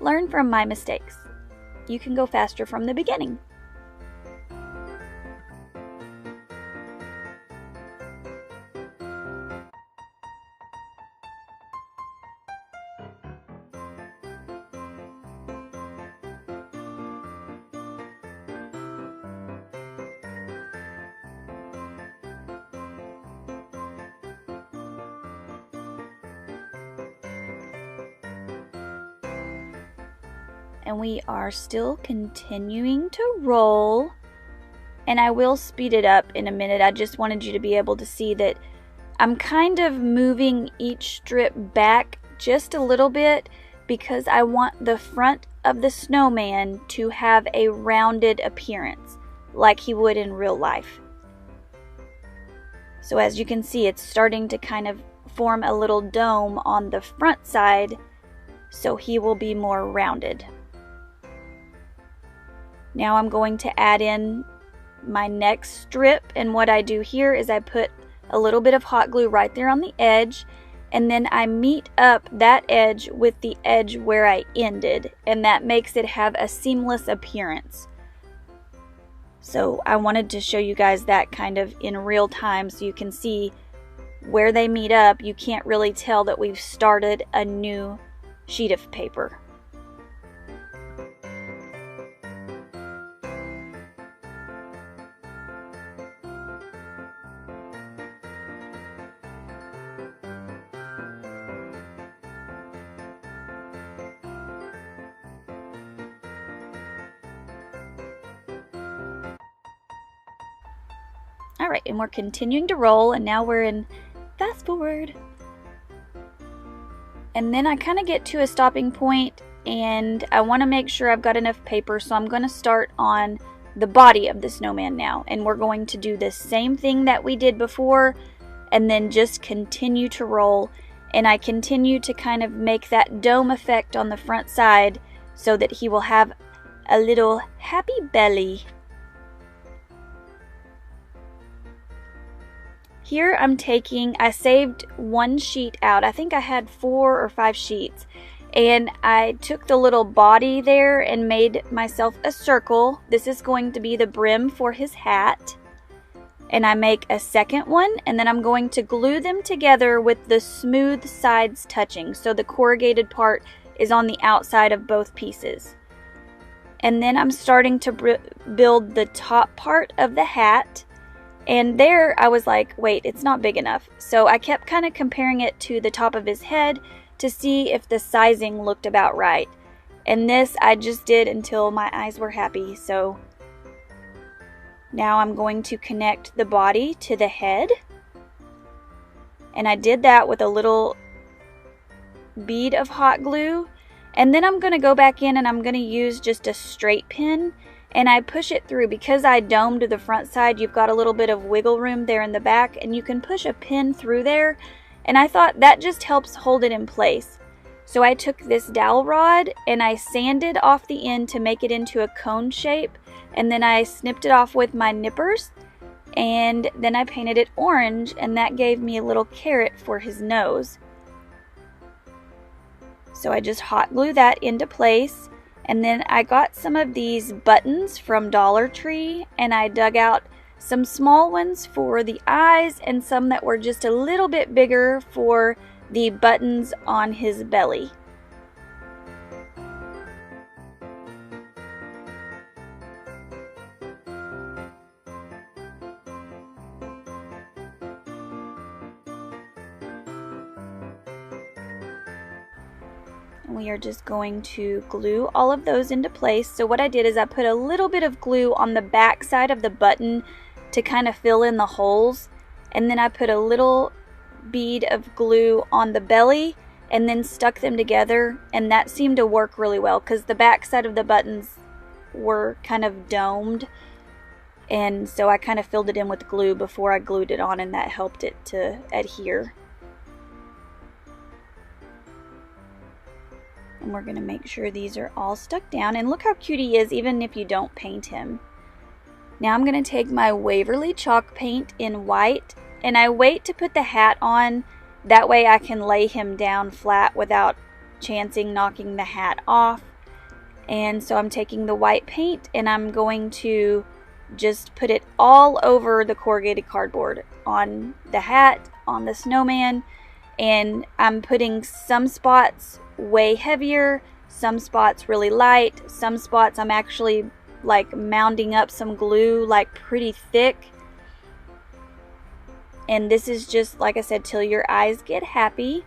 learn from my mistakes. You can go faster from the beginning. And we are still continuing to roll, and I will speed it up in a minute. I just wanted you to be able to see that I'm kind of moving each strip back just a little bit because I want the front of the snowman to have a rounded appearance like he would in real life. So as you can see, it's starting to kind of form a little dome on the front side, so he will be more rounded. Now I'm going to add in my next strip, and what I do here is I put a little bit of hot glue right there on the edge, and then I meet up that edge with the edge where I ended, and that makes it have a seamless appearance. So I wanted to show you guys that kind of in real time so you can see where they meet up. You can't really tell that we've started a new sheet of paper. Alright, and we're continuing to roll, and now we're in fast forward. And then I kind of get to a stopping point, and I want to make sure I've got enough paper, so I'm going to start on the body of the snowman now. And we're going to do the same thing that we did before, and then just continue to roll. And I continue to kind of make that dome effect on the front side so that he will have a little happy belly. Here I saved one sheet out. I think I had 4 or 5 sheets. And I took the little body there and made myself a circle. This is going to be the brim for his hat. And I make a second one, and then I'm going to glue them together with the smooth sides touching. So the corrugated part is on the outside of both pieces. And then I'm starting to build the top part of the hat. And there I was like, wait, it's not big enough. So I kept kind of comparing it to the top of his head to see if the sizing looked about right. And this I just did until my eyes were happy. So now I'm going to connect the body to the head. And I did that with a little bead of hot glue. And then I'm going to go back in and I'm going to use just a straight pin. And I push it through. Because I domed the front side, you've got a little bit of wiggle room there in the back, and you can push a pin through there, and I thought that just helps hold it in place. So I took this dowel rod and I sanded off the end to make it into a cone shape, and then I snipped it off with my nippers, and then I painted it orange, and that gave me a little carrot for his nose. So I just hot glue that into place. And then I got some of these buttons from Dollar Tree, and I dug out some small ones for the eyes and some that were just a little bit bigger for the buttons on his belly. We are just going to glue all of those into place. So what I did is I put a little bit of glue on the back side of the button to kind of fill in the holes, and then I put a little bead of glue on the belly and then stuck them together, and that seemed to work really well because the back side of the buttons were kind of domed, and so I kind of filled it in with glue before I glued it on, and that helped it to adhere. And we're going to make sure these are all stuck down. And look how cute he is even if you don't paint him. Now I'm going to take my Waverly chalk paint in white, and I wait to put the hat on. That way I can lay him down flat without chancing knocking the hat off. And so I'm taking the white paint and I'm going to just put it all over the corrugated cardboard, on the hat, on the snowman, and I'm putting some spots way heavier, some spots really light, some spots I'm actually like mounding up some glue like pretty thick. And this is just, like I said, till your eyes get happy.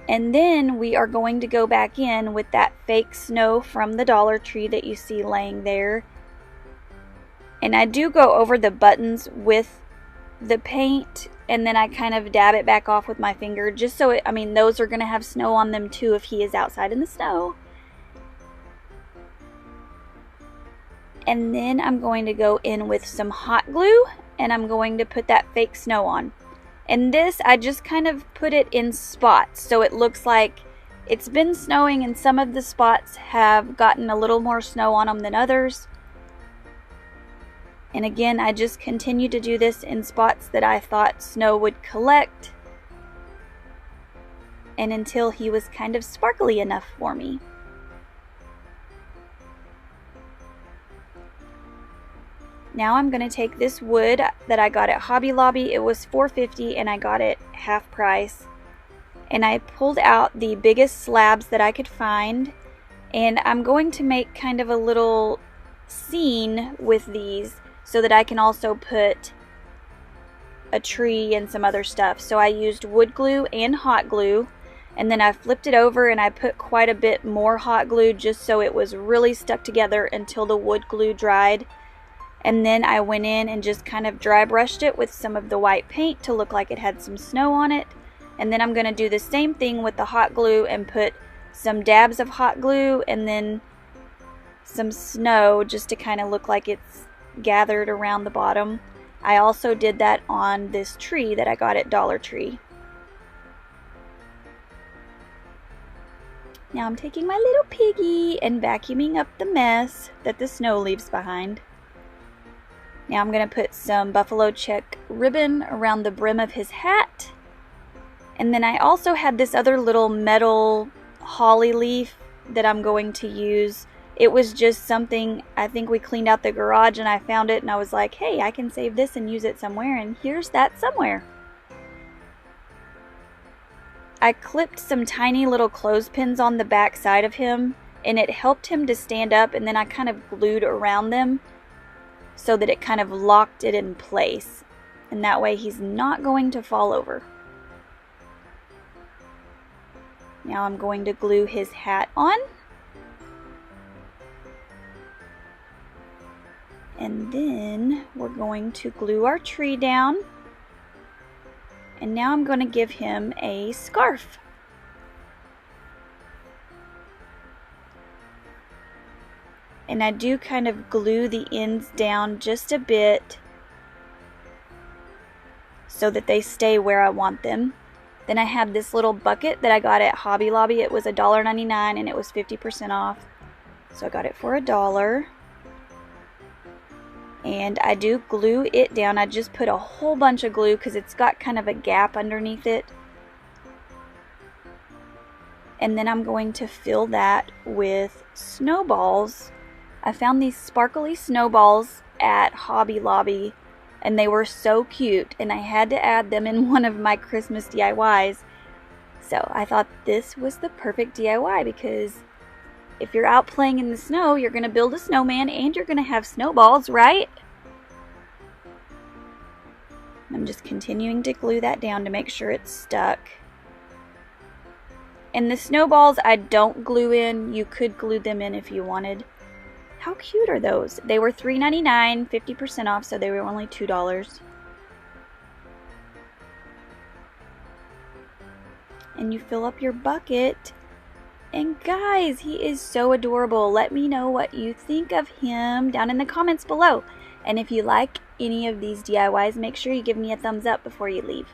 And then we are going to go back in with that fake snow from the Dollar Tree that you see laying there. And I do go over the buttons with the paint, and then I kind of dab it back off with my finger, just so it, I mean, those are going to have snow on them too if he is outside in the snow. And then I'm going to go in with some hot glue, and I'm going to put that fake snow on. And this, I just kind of put it in spots, so it looks like it's been snowing, and some of the spots have gotten a little more snow on them than others. And again, I just continue to do this in spots that I thought snow would collect, and until he was kind of sparkly enough for me. Now I'm going to take this wood that I got at Hobby Lobby. It was $4.50 and I got it half price. And I pulled out the biggest slabs that I could find, and I'm going to make kind of a little scene with these, so that I can also put a tree and some other stuff. So I used wood glue and hot glue, and then I flipped it over and I put quite a bit more hot glue just so it was really stuck together until the wood glue dried. And then I went in and just kind of dry brushed it with some of the white paint to look like it had some snow on it. And then I'm going to do the same thing with the hot glue and put some dabs of hot glue and then some snow just to kind of look like it's gathered around the bottom. I also did that on this tree that I got at Dollar Tree. Now I'm taking my little piggy and vacuuming up the mess that the snow leaves behind. Now I'm going to put some buffalo check ribbon around the brim of his hat. And then I also had this other little metal holly leaf that I'm going to use. It was just something, I think we cleaned out the garage and I found it and I was like, hey, I can save this and use it somewhere, and here's that somewhere. I clipped some tiny little clothespins on the back side of him, and it helped him to stand up, and then I kind of glued around them so that it kind of locked it in place. And that way he's not going to fall over. Now I'm going to glue his hat on. And then we're going to glue our tree down. And now I'm going to give him a scarf. And I do kind of glue the ends down just a bit so that they stay where I want them. Then I had this little bucket that I got at Hobby Lobby. It was $1.99 and it was 50% off. So I got it for $1. And I do glue it down. I just put a whole bunch of glue because it's got kind of a gap underneath it. And then I'm going to fill that with snowballs. I found these sparkly snowballs at Hobby Lobby, and they were so cute, and I had to add them in one of my Christmas DIYs. So I thought this was the perfect DIY, because if you're out playing in the snow, you're going to build a snowman and you're going to have snowballs, right? I'm just continuing to glue that down to make sure it's stuck. And the snowballs I don't glue in. You could glue them in if you wanted. How cute are those? They were $3.99, 50% off, so they were only $2. And you fill up your bucket. And guys, he is so adorable. Let me know what you think of him down in the comments below. And if you like any of these DIYs, make sure you give me a thumbs up before you leave.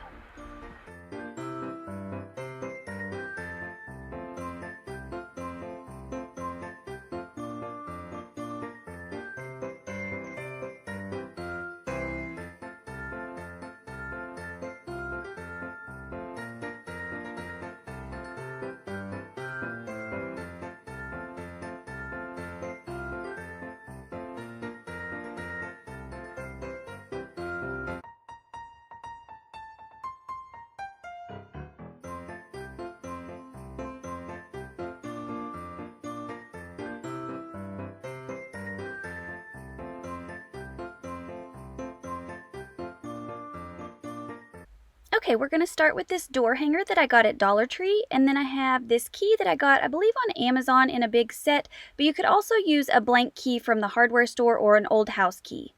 Okay, we're going to start with this door hanger that I got at Dollar Tree, and then I have this key that I got, I believe, on Amazon in a big set, but you could also use a blank key from the hardware store or an old house key.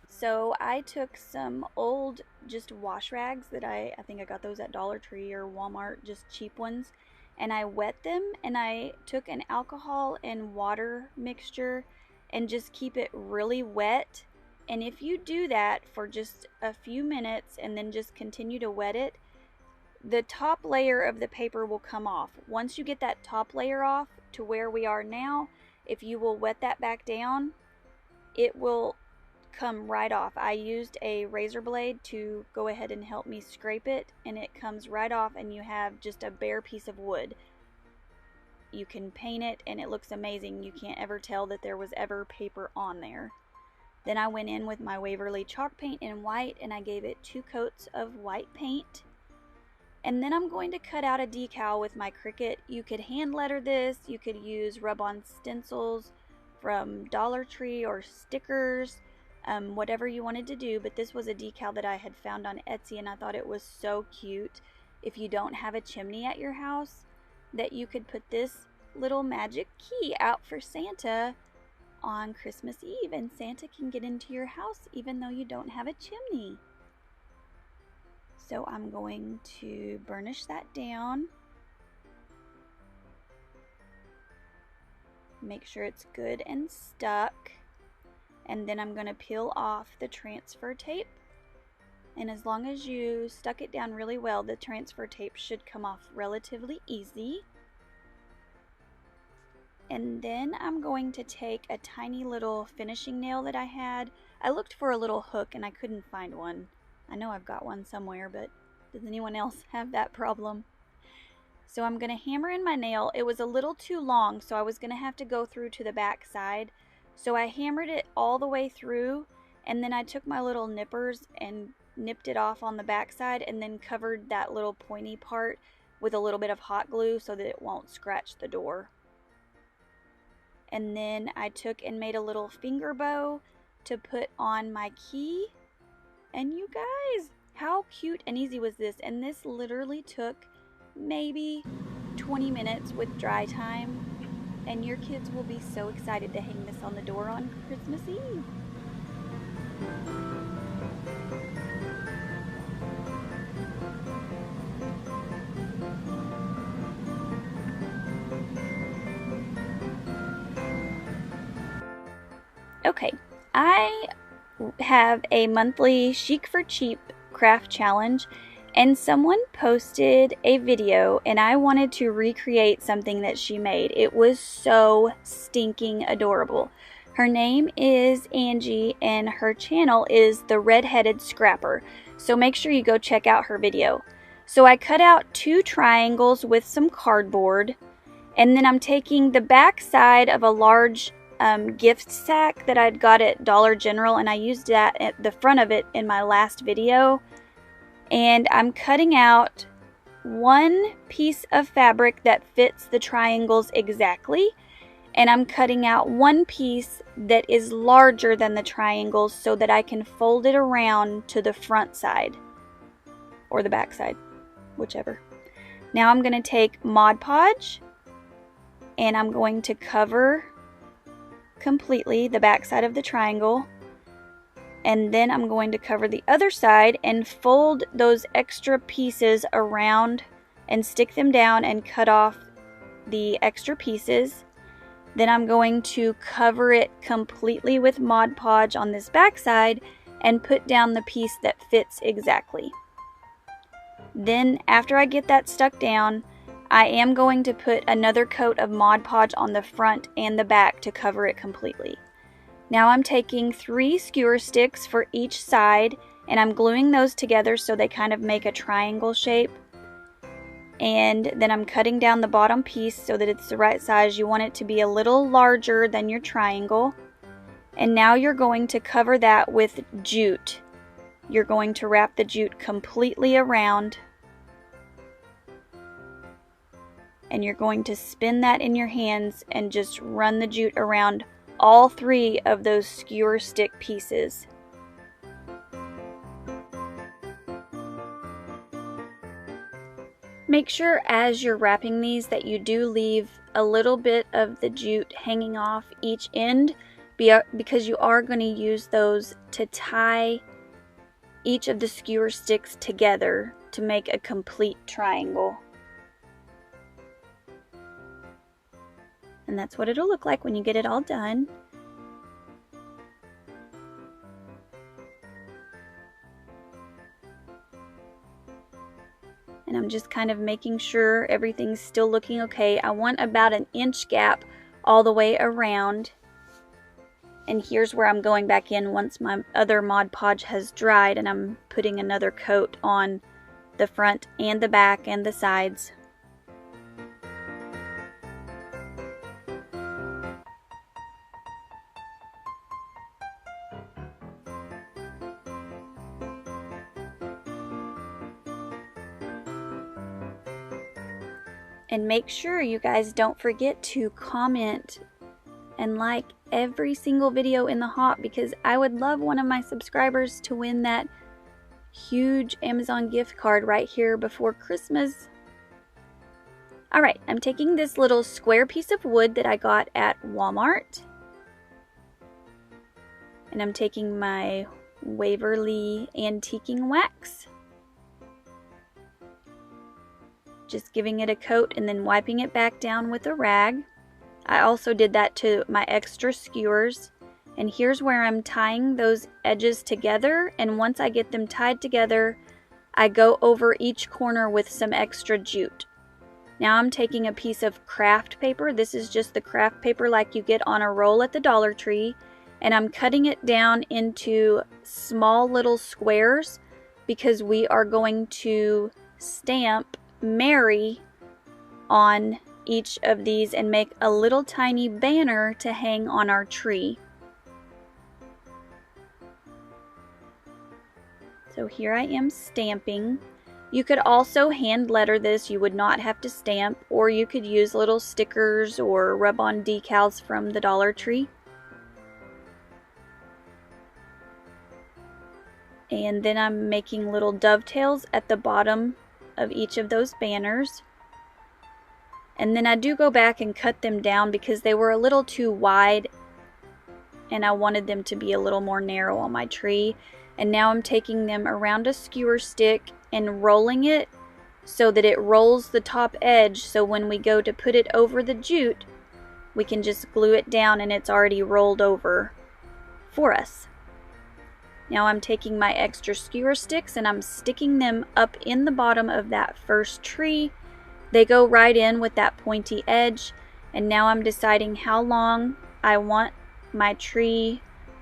So I took some old just wash rags that I think I got those at Dollar Tree or Walmart, just cheap ones, and I wet them, and I took an alcohol and water mixture and just keep it really wet. And if you do that for just a few minutes and then just continue to wet it, the top layer of the paper will come off. Once you get that top layer off to where we are now, if you will wet that back down, it will come right off. I used a razor blade to go ahead and help me scrape it, and it comes right off, and you have just a bare piece of wood. You can paint it and it looks amazing. You can't ever tell that there was ever paper on there. Then I went in with my Waverly chalk paint in white, and I gave it 2 coats of white paint. And then I'm going to cut out a decal with my Cricut. You could hand letter this, you could use rub-on stencils from Dollar Tree or stickers, whatever you wanted to do, but this was a decal that I had found on Etsy, and I thought it was so cute. If you don't have a chimney at your house, that you could put this little magic key out for Santa on Christmas Eve, and Santa can get into your house even though you don't have a chimney. So I'm going to burnish that down. Make sure it's good and stuck. And then I'm going to peel off the transfer tape. And as long as you stuck it down really well, the transfer tape should come off relatively easy. And then I'm going to take a tiny little finishing nail that I had. I looked for a little hook and I couldn't find one. I know I've got one somewhere, but does anyone else have that problem? So I'm going to hammer in my nail. It was a little too long, so I was going to have to go through to the back side. So I hammered it all the way through, and then I took my little nippers and nipped it off on the back side, and then covered that little pointy part with a little bit of hot glue so that it won't scratch the door. And then I took and made a little finger bow to put on my key. And you guys, how cute and easy was this? And this literally took maybe 20 minutes with dry time. And your kids will be so excited to hang this on the door on Christmas Eve. Okay, I have a monthly Chic for Cheap craft challenge, and someone posted a video, and I wanted to recreate something that she made. It was so stinking adorable. Her name is Angie, and her channel is The Redheaded Scrapper, so make sure you go check out her video. So I cut out 2 triangles with some cardboard, And then I'm taking the back side of a large gift sack that I'd got at Dollar General, and I used that at the front of it in my last video. And I'm cutting out one piece of fabric that fits the triangles exactly, and I'm cutting out one piece that is larger than the triangles so that I can fold it around to the front side or the back side, whichever. Now I'm going to take Mod Podge and I'm going to cover completely the back side of the triangle, and then I'm going to cover the other side and fold those extra pieces around and stick them down and cut off the extra pieces. Then I'm going to cover it completely with Mod Podge on this back side and put down the piece that fits exactly. Then after I get that stuck down, I am going to put another coat of Mod Podge on the front and the back to cover it completely. Now I'm taking 3 skewer sticks for each side and I'm gluing those together so they kind of make a triangle shape. And then I'm cutting down the bottom piece so that it's the right size. You want it to be a little larger than your triangle. And now you're going to cover that with jute. You're going to wrap the jute completely around. And you're going to spin that in your hands and just run the jute around all 3 of those skewer stick pieces. Make sure as you're wrapping these that you do leave a little bit of the jute hanging off each end, because you are going to use those to tie each of the skewer sticks together to make a complete triangle. And that's what it'll look like when you get it all done. And I'm just kind of making sure everything's still looking okay. I want about an inch gap all the way around. And here's where I'm going back in once my other Mod Podge has dried, and I'm putting another coat on the front and the back and the sides. And make sure you guys don't forget to comment and like every single video in the hop, because I would love one of my subscribers to win that huge Amazon gift card right here before Christmas. Alright, I'm taking this little square piece of wood that I got at Walmart, and I'm taking my Waverly antiquing wax, just giving it a coat and then wiping it back down with a rag. I also did that to my extra skewers, and here's where I'm tying those edges together, and once I get them tied together, I go over each corner with some extra jute. Now I'm taking a piece of craft paper. This is just the craft paper like you get on a roll at the Dollar Tree, and I'm cutting it down into small little squares because we are going to stamp Mary on each of these and make a little tiny banner to hang on our tree. So here I am stamping. You could also hand letter this. You would not have to stamp, or you could use little stickers or rub-on decals from the Dollar Tree. And then I'm making little dovetails at the bottom of each of those banners. And then I do go back and cut them down because they were a little too wide and I wanted them to be a little more narrow on my tree. And now I'm taking them around a skewer stick and rolling it so that it rolls the top edge, so when we go to put it over the jute, we can just glue it down and it's already rolled over for us. Now I'm taking my extra skewer sticks and I'm sticking them up in the bottom of that first tree. They go right in with that pointy edge, and now I'm deciding how long I want my tree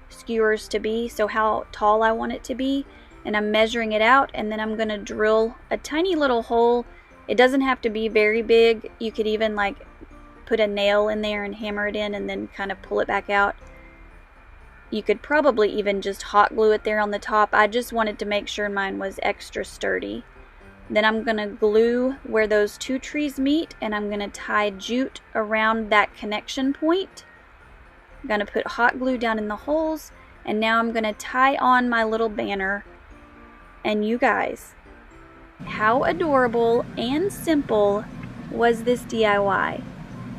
skewers to be, so how tall I want it to be, and I'm measuring it out, and then I'm going to drill a tiny little hole. It doesn't have to be very big. You could even like put a nail in there and hammer it in and then kind of pull it back out. You could probably even just hot glue it there on the top. I just wanted to make sure mine was extra sturdy. Then I'm going to glue where those two trees meet, and I'm going to tie jute around that connection point. I'm going to put hot glue down in the holes, and now I'm going to tie on my little banner. And you guys, how adorable and simple was this DIY?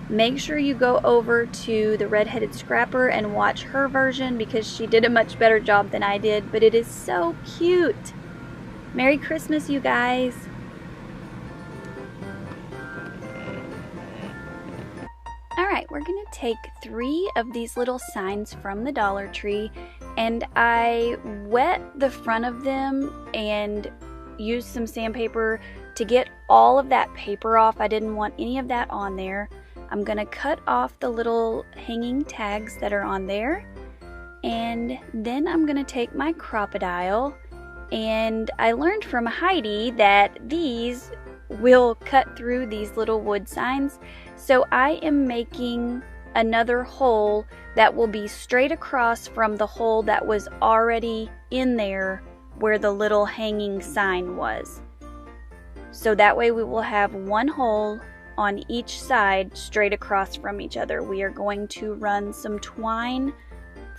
Make sure you go over to the Red-Headed Scrapper and watch her version because she did a much better job than I did, but it is so cute. Merry Christmas, you guys. Alright, we're going to take 3 of these little signs from the Dollar Tree, and I wet the front of them and used some sandpaper to get all of that paper off. I didn't want any of that on there. I'm going to cut off the little hanging tags that are on there, and then I'm going to take my crocodile, and I learned from Heidi that these will cut through these little wood signs, so I am making another hole that will be straight across from the hole that was already in there where the little hanging sign was. So that way we will have one hole on each side straight across from each other. We are going to run some twine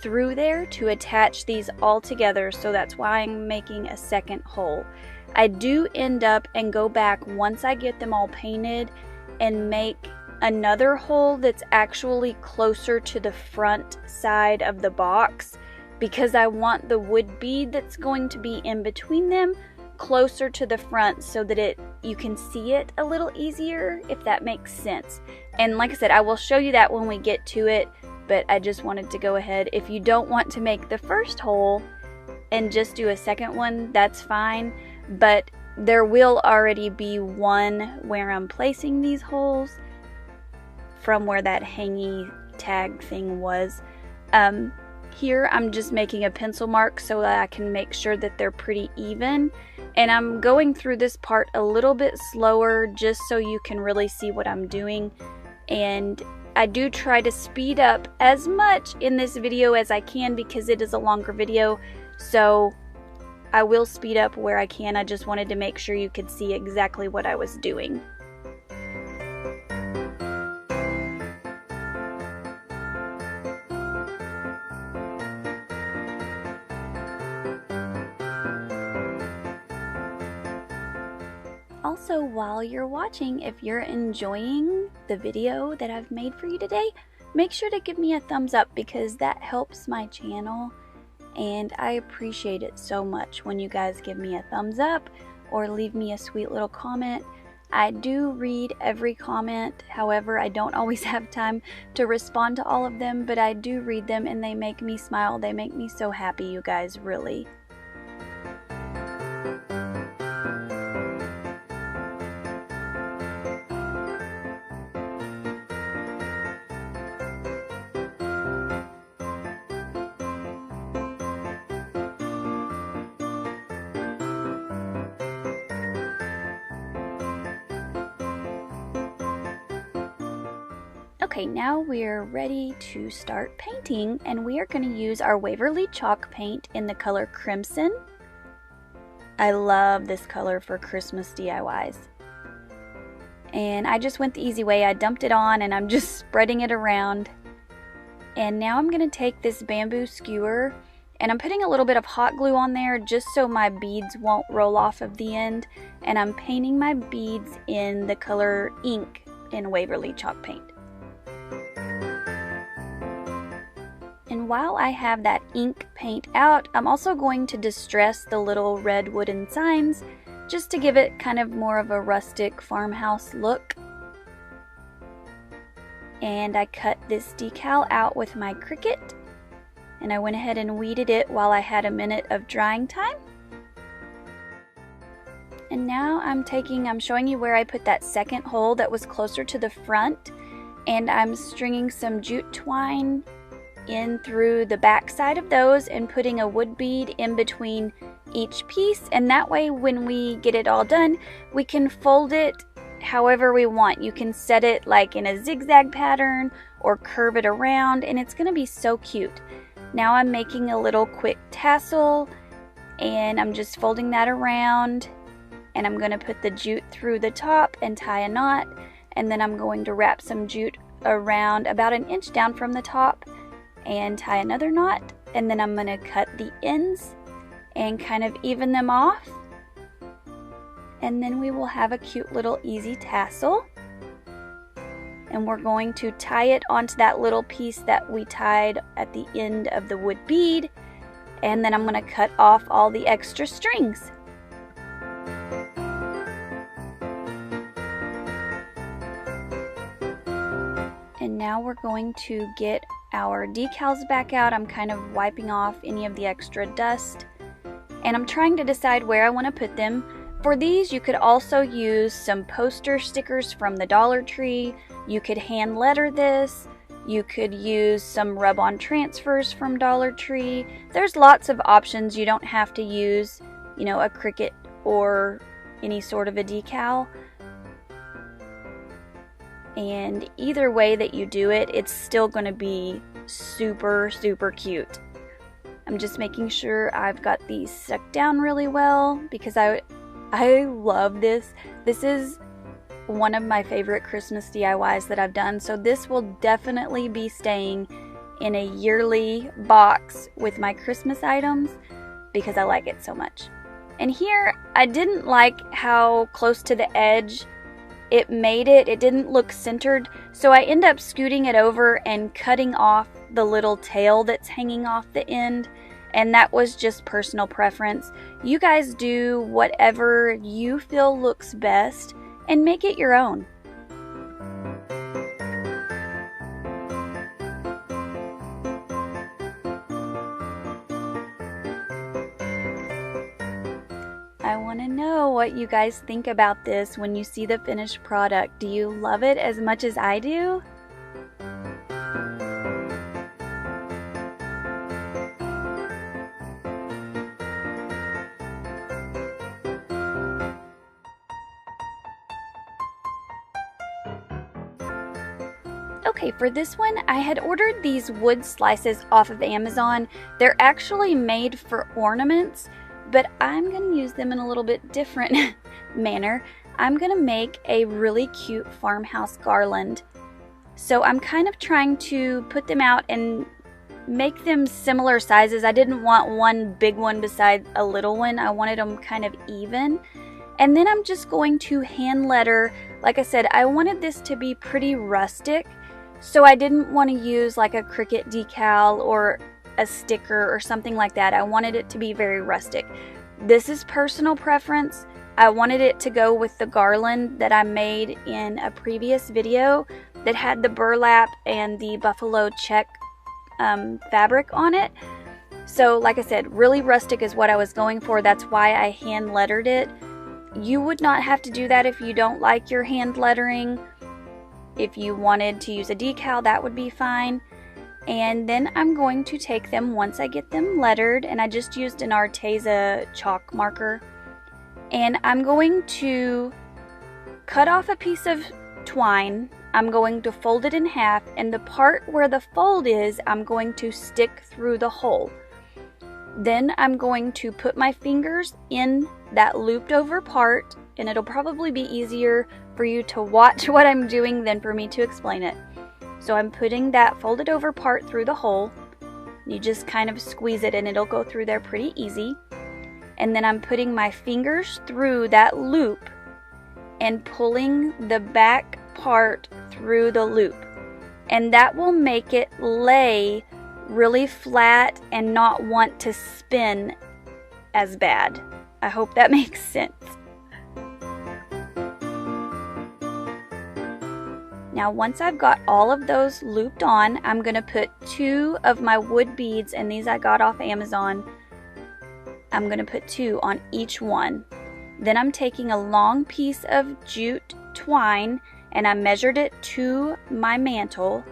through there to attach these all together, so that's why I'm making a second hole. I do end up and go back once I get them all painted and make another hole that's actually closer to the front side of the box, because I want the wood bead that's going to be in between them closer to the front so that you can see it a little easier, if that makes sense. And like I said, I will show you that when we get to it, but I just wanted to go ahead. If you don't want to make the first hole and just do a second one, that's fine, but there will already be one where I'm placing these holes from where that hangy tag thing was. Here I'm just making a pencil mark so that I can make sure that they're pretty even, and I'm going through this part a little bit slower just so you can really see what I'm doing. And I do try to speed up as much in this video as I can because it is a longer video, so I will speed up where I can. I just wanted to make sure you could see exactly what I was doing. Also, while you're watching, if you're enjoying the video that I've made for you today, make sure to give me a thumbs up because that helps my channel, and I appreciate it so much when you guys give me a thumbs up or leave me a sweet little comment. I do read every comment, however I don't always have time to respond to all of them, but I do read them and they make me smile. They make me so happy, you guys, really. Okay, now we're ready to start painting, and we are going to use our Waverly chalk paint in the color Crimson. I love this color for Christmas DIYs. And I just went the easy way. I dumped it on and I'm just spreading it around. And now I'm going to take this bamboo skewer and I'm putting a little bit of hot glue on there just so my beads won't roll off of the end. And I'm painting my beads in the color Ink in Waverly chalk paint. And while I have that ink paint out, I'm also going to distress the little red wooden signs just to give it kind of more of a rustic farmhouse look. And I cut this decal out with my Cricut, and I went ahead and weeded it while I had a minute of drying time. And now I'm showing you where I put that second hole that was closer to the front, and I'm stringing some jute twine in through the back side of those and putting a wood bead in between each piece, and that way when we get it all done we can fold it however we want. You can set it like in a zigzag pattern or curve it around, and it's going to be so cute. Now I'm making a little quick tassel, and I'm just folding that around, and I'm going to put the jute through the top and tie a knot, and then I'm going to wrap some jute around about an inch down from the top and tie another knot, and then I'm going to cut the ends and kind of even them off, and then we will have a cute little easy tassel. And we're going to tie it onto that little piece that we tied at the end of the wood bead, and then I'm going to cut off all the extra strings. And now we're going to get our decals back out. I'm kind of wiping off any of the extra dust, and I'm trying to decide where I want to put them. For these, you could also use some poster stickers from the Dollar Tree. You could hand letter this. You could use some rub-on transfers from Dollar Tree. There's lots of options. You don't have to use, you know, a Cricut or any sort of a decal. And either way that you do it, it's still going to be super, super cute. I'm just making sure I've got these stuck down really well because I love this. This is one of my favorite Christmas DIYs that I've done, so this will definitely be staying in a yearly box with my Christmas items because I like it so much. And here, I didn't like how close to the edge it made it. It didn't look centered, so I end up scooting it over and cutting off the little tail that's hanging off the end. And that was just personal preference. You guys do whatever you feel looks best and make it your own. I want to know what you guys think about this when you see the finished product. Do you love it as much as I do? Okay, for this one, I had ordered these wood slices off of Amazon. They're actually made for ornaments, but I'm going to use them in a little bit different manner. I'm going to make a really cute farmhouse garland. So I'm kind of trying to put them out and make them similar sizes. I didn't want one big one beside a little one. I wanted them kind of even. And then I'm just going to hand letter. Like I said, I wanted this to be pretty rustic. So I didn't want to use like a Cricut decal or a sticker or something like that. I wanted it to be very rustic. This is personal preference. I wanted it to go with the garland that I made in a previous video that had the burlap and the buffalo check fabric on it. So like I said, really rustic is what I was going for. That's why I hand lettered it. You would not have to do that if you don't like your hand lettering. If you wanted to use a decal, that would be fine. And then I'm going to take them once I get them lettered, and I just used an Arteza chalk marker. And I'm going to cut off a piece of twine. I'm going to fold it in half, and the part where the fold is, I'm going to stick through the hole. Then I'm going to put my fingers in that looped over part, and it'll probably be easier for you to watch what I'm doing than for me to explain it. So I'm putting that folded over part through the hole. You just kind of squeeze it and it'll go through there pretty easy. And then I'm putting my fingers through that loop and pulling the back part through the loop. And that will make it lay really flat and not want to spin as bad. I hope that makes sense. Now once I've got all of those looped on, I'm going to put 2 of my wood beads, and these I got off Amazon. I'm going to put 2 on each one. Then I'm taking a long piece of jute twine, and I measured it to my mantle,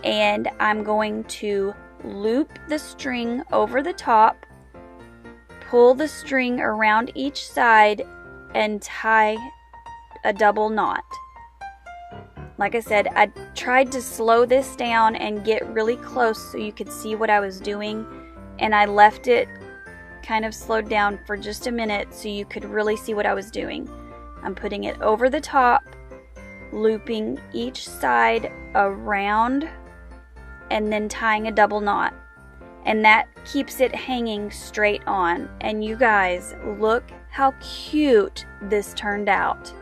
and I'm going to loop the string over the top, pull the string around each side, and tie a double knot. Like I said, I tried to slow this down and get really close so you could see what I was doing, and I left it kind of slowed down for just a minute so you could really see what I was doing. I'm putting it over the top, looping each side around, and then tying a double knot. And that keeps it hanging straight on. And you guys, look how cute this turned out.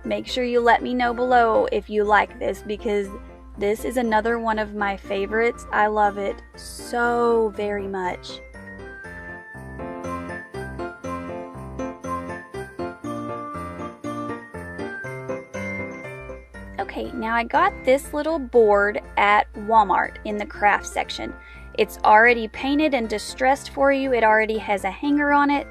Make sure you let me know below if you like this, because this is another one of my favorites. I love it so very much. Okay, now I got this little board at Walmart in the craft section. It's already painted and distressed for you. It already has a hanger on it.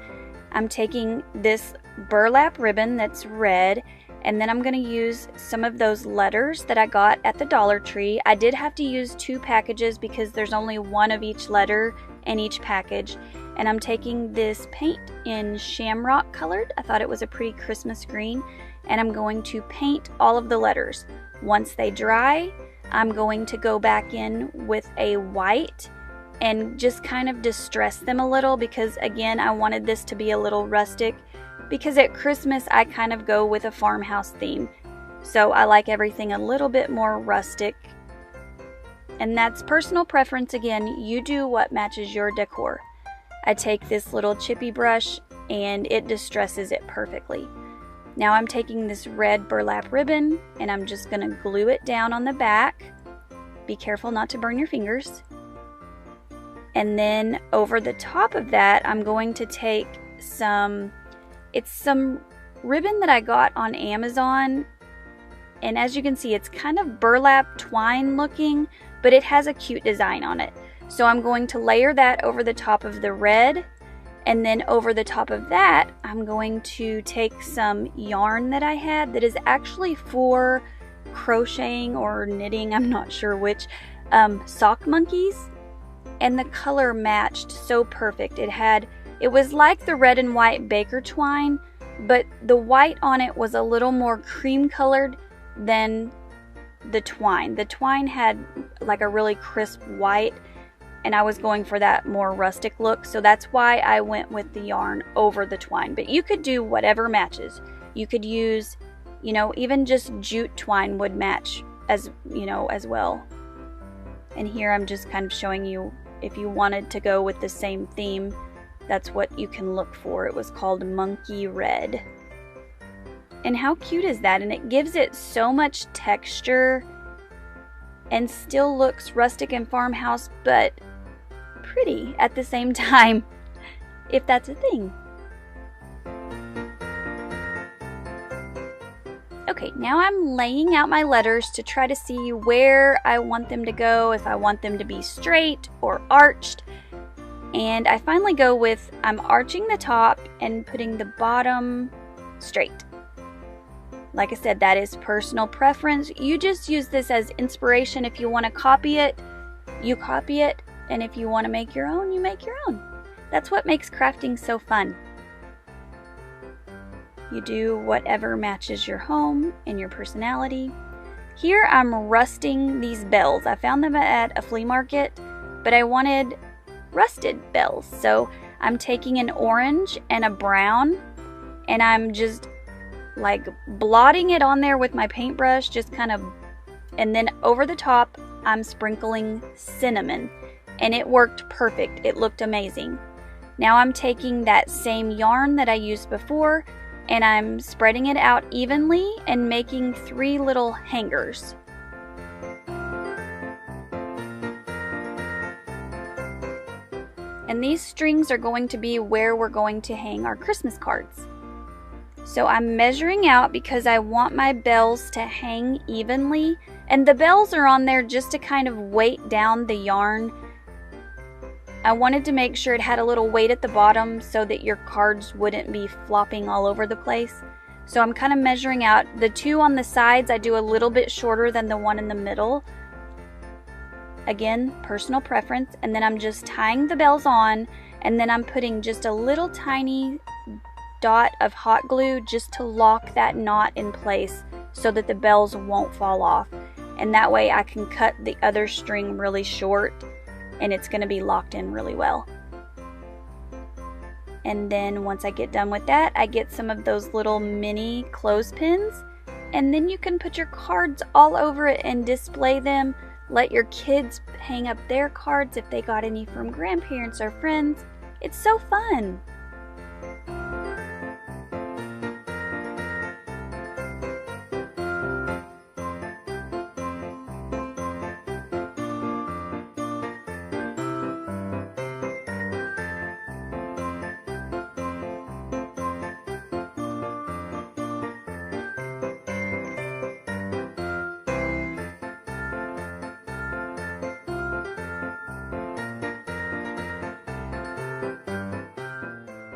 I'm taking this burlap ribbon that's red, and then I'm going to use some of those letters that I got at the Dollar Tree. I did have to use 2 packages because there's only one of each letter in each package. And I'm taking this paint in shamrock colored. I thought it was a pretty Christmas green. And I'm going to paint all of the letters. Once they dry, I'm going to go back in with a white and just kind of distress them a little, because again, I wanted this to be a little rustic, because at Christmas I kind of go with a farmhouse theme. So I like everything a little bit more rustic. And that's personal preference again. You do what matches your decor. I take this little chippy brush and it distresses it perfectly. Now I'm taking this red burlap ribbon and I'm just going to glue it down on the back. Be careful not to burn your fingers. And then over the top of that, I'm going to take some ribbon that I got on Amazon. And as you can see, it's kind of burlap twine looking, but it has a cute design on it. So I'm going to layer that over the top of the red. And then over the top of that, I'm going to take some yarn that I had that is actually for crocheting or knitting, I'm not sure which, sock monkeys. And the color matched so perfect. It was like the red and white baker twine, but the white on it was a little more cream colored than the twine. The twine had like a really crisp white, and I was going for that more rustic look, so that's why I went with the yarn over the twine. But you could do whatever matches. You could use, even just jute twine would match as well. And here I'm just kind of showing you, if you wanted to go with the same theme, that's what you can look for. It was called Monkey Red. And how cute is that? And it gives it so much texture and still looks rustic and farmhouse, but pretty at the same time, if that's a thing. Okay, now I'm laying out my letters to try to see where I want them to go, if I want them to be straight or arched. And I finally go with, I'm arching the top and putting the bottom straight. Like I said, that is personal preference. You just use this as inspiration. If you want to copy it, you copy it. And if you want to make your own, you make your own. That's what makes crafting so fun. You do whatever matches your home and your personality. Here I'm rusting these bells. I found them at a flea market, but I wanted rusted bells. So I'm taking an orange and a brown, and I'm just like blotting it on there with my paintbrush, just kind of, and then over the top I'm sprinkling cinnamon, and it worked perfect. It looked amazing. Now I'm taking that same yarn that I used before, and I'm spreading it out evenly and making 3 little hangers. And these strings are going to be where we're going to hang our Christmas cards. So I'm measuring out because I want my bells to hang evenly, and the bells are on there just to kind of weight down the yarn. I wanted to make sure it had a little weight at the bottom so that your cards wouldn't be flopping all over the place. So I'm kind of measuring out. The 2 on the sides I do a little bit shorter than the one in the middle. Again, personal preference. And then I'm just tying the bells on, and then I'm putting just a little tiny dot of hot glue just to lock that knot in place so that the bells won't fall off. And that way I can cut the other string really short and it's going to be locked in really well. And then once I get done with that, I get some of those little mini clothespins, and then you can put your cards all over it and display them. Let your kids hang up their cards if they got any from grandparents or friends. It's so fun!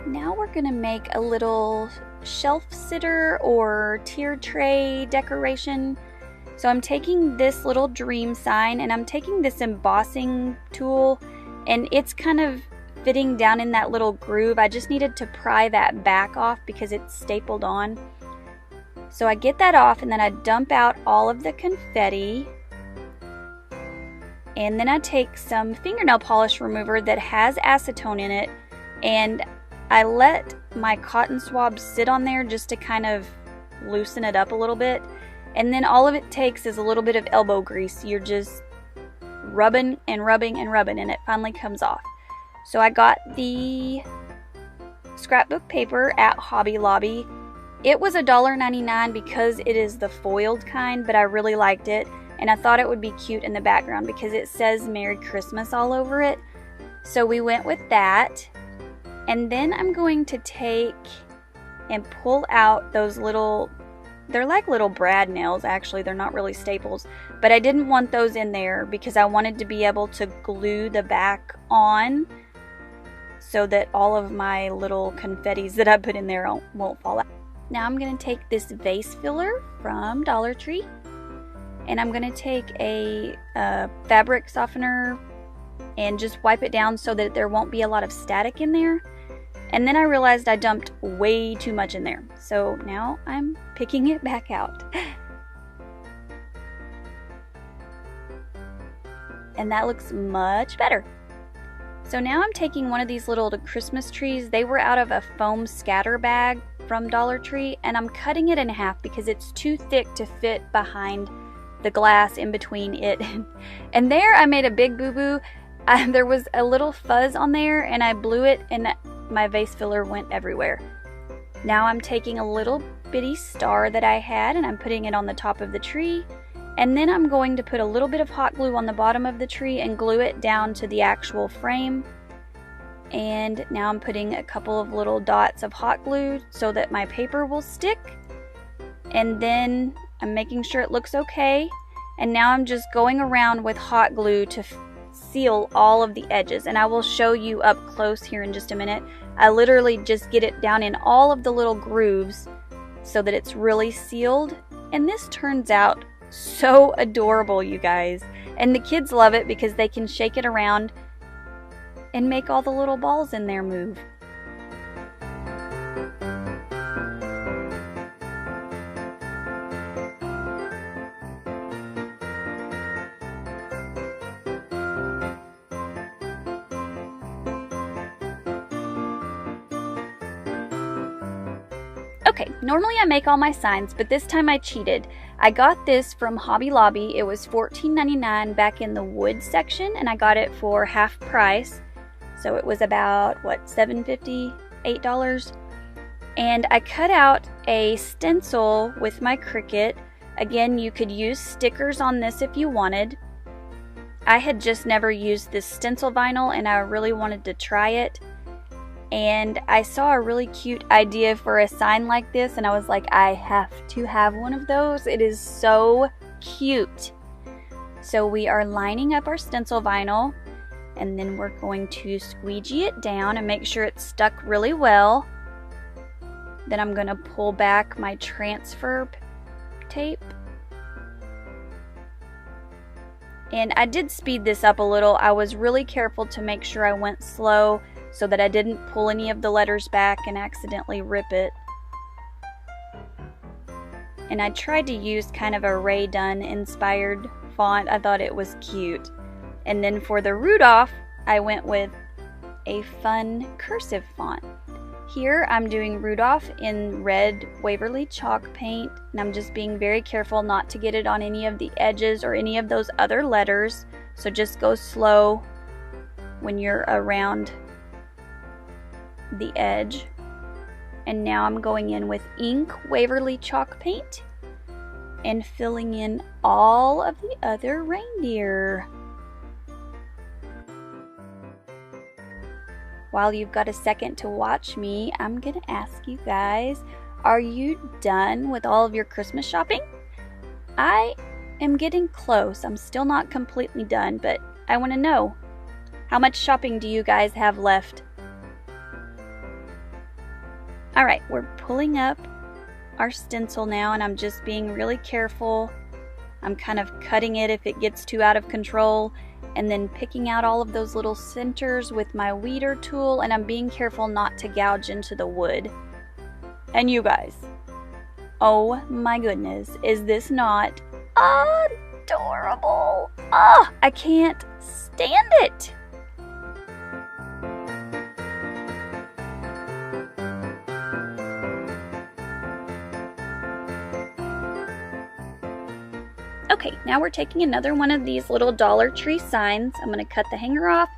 Now we're gonna make a little shelf sitter or tier tray decoration. So I'm taking this little dream sign and I'm taking this embossing tool, and it's kind of fitting down in that little groove. I just needed to pry that back off because it's stapled on. So I get that off and then I dump out all of the confetti. And then I take some fingernail polish remover that has acetone in it, and I let my cotton swab sit on there just to kind of loosen it up a little bit. And then all of it takes is a little bit of elbow grease. You're just rubbing and rubbing and rubbing and it finally comes off. So I got the scrapbook paper at Hobby Lobby. It was $1.99 because it is the foiled kind, but I really liked it. And I thought it would be cute in the background because it says Merry Christmas all over it. So we went with that. And then I'm going to take and pull out those little, they're like little brad nails actually, they're not really staples, but I didn't want those in there because I wanted to be able to glue the back on so that all of my little confettis that I put in there won't fall out. Now I'm going to take this vase filler from Dollar Tree, and I'm going to take a fabric softener and just wipe it down so that there won't be a lot of static in there. And then I realized I dumped way too much in there. So now I'm picking it back out. And that looks much better. So now I'm taking one of these little Christmas trees. They were out of a foam scatter bag from Dollar Tree, and I'm cutting it in half because it's too thick to fit behind the glass in between it. And there I made a big boo-boo. There was a little fuzz on there and I blew it and my vase filler went everywhere. Now I'm taking a little bitty star that I had and I'm putting it on the top of the tree, and then I'm going to put a little bit of hot glue on the bottom of the tree and glue it down to the actual frame. And now I'm putting a couple of little dots of hot glue so that my paper will stick, and then I'm making sure it looks okay. And now I'm just going around with hot glue to seal all of the edges, and I will show you up close here in just a minute. I literally just get it down in all of the little grooves so that it's really sealed, and this turns out so adorable, you guys. And the kids love it because they can shake it around and make all the little balls in there move. Okay, normally I make all my signs, but this time I cheated. I got this from Hobby Lobby. It was $14.99 back in the wood section, and I got it for half price. So it was about, what, $7.50, $8. And I cut out a stencil with my Cricut. Again, you could use stickers on this if you wanted. I had just never used this stencil vinyl, and I really wanted to try it. And I saw a really cute idea for a sign like this, and I was like, I have to have one of those. It is so cute. So we are lining up our stencil vinyl, and then we're going to squeegee it down and make sure it's stuck really well. Then I'm going to pull back my transfer tape. And I did speed this up a little. I was really careful to make sure I went slow so that I didn't pull any of the letters back and accidentally rip it. And I tried to use kind of a Ray Dunn inspired font. I thought it was cute. And then for the Rudolph, I went with a fun cursive font. Here I'm doing Rudolph in red Waverly chalk paint, and I'm just being very careful not to get it on any of the edges or any of those other letters. So just go slow when you're around the edge. And now I'm going in with ink Waverly chalk paint and filling in all of the other reindeer. While you've got a second to watch me, I'm gonna ask you guys, are you done with all of your Christmas shopping? I am getting close. I'm still not completely done, but I want to know, how much shopping do you guys have left? Alright, we're pulling up our stencil now, and I'm just being really careful. I'm kind of cutting it if it gets too out of control, and then picking out all of those little centers with my weeder tool, and I'm being careful not to gouge into the wood. And you guys, oh my goodness, is this not adorable? Oh, I can't stand it. Okay, now we're taking another one of these little Dollar Tree signs. I'm going to cut the hanger off,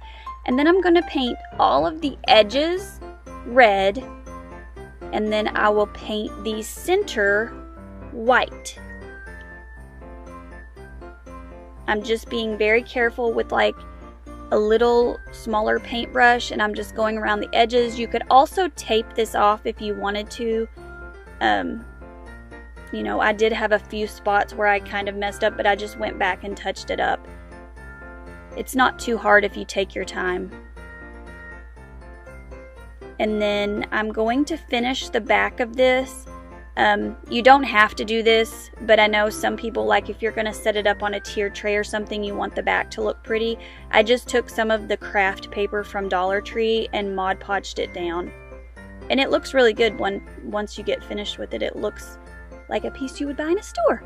and then I'm going to paint all of the edges red, and then I will paint the center white. I'm just being very careful with like a little smaller paintbrush, and I'm just going around the edges. You could also tape this off if you wanted to. You know, I did have a few spots where I kind of messed up, but I just went back and touched it up. It's not too hard if you take your time. And then I'm going to finish the back of this. You don't have to do this, but I know some people, like if you're going to set it up on a tier tray or something, you want the back to look pretty. I just took some of the craft paper from Dollar Tree and Mod Podged it down. And it looks really good once you get finished with it. It looks like a piece you would buy in a store.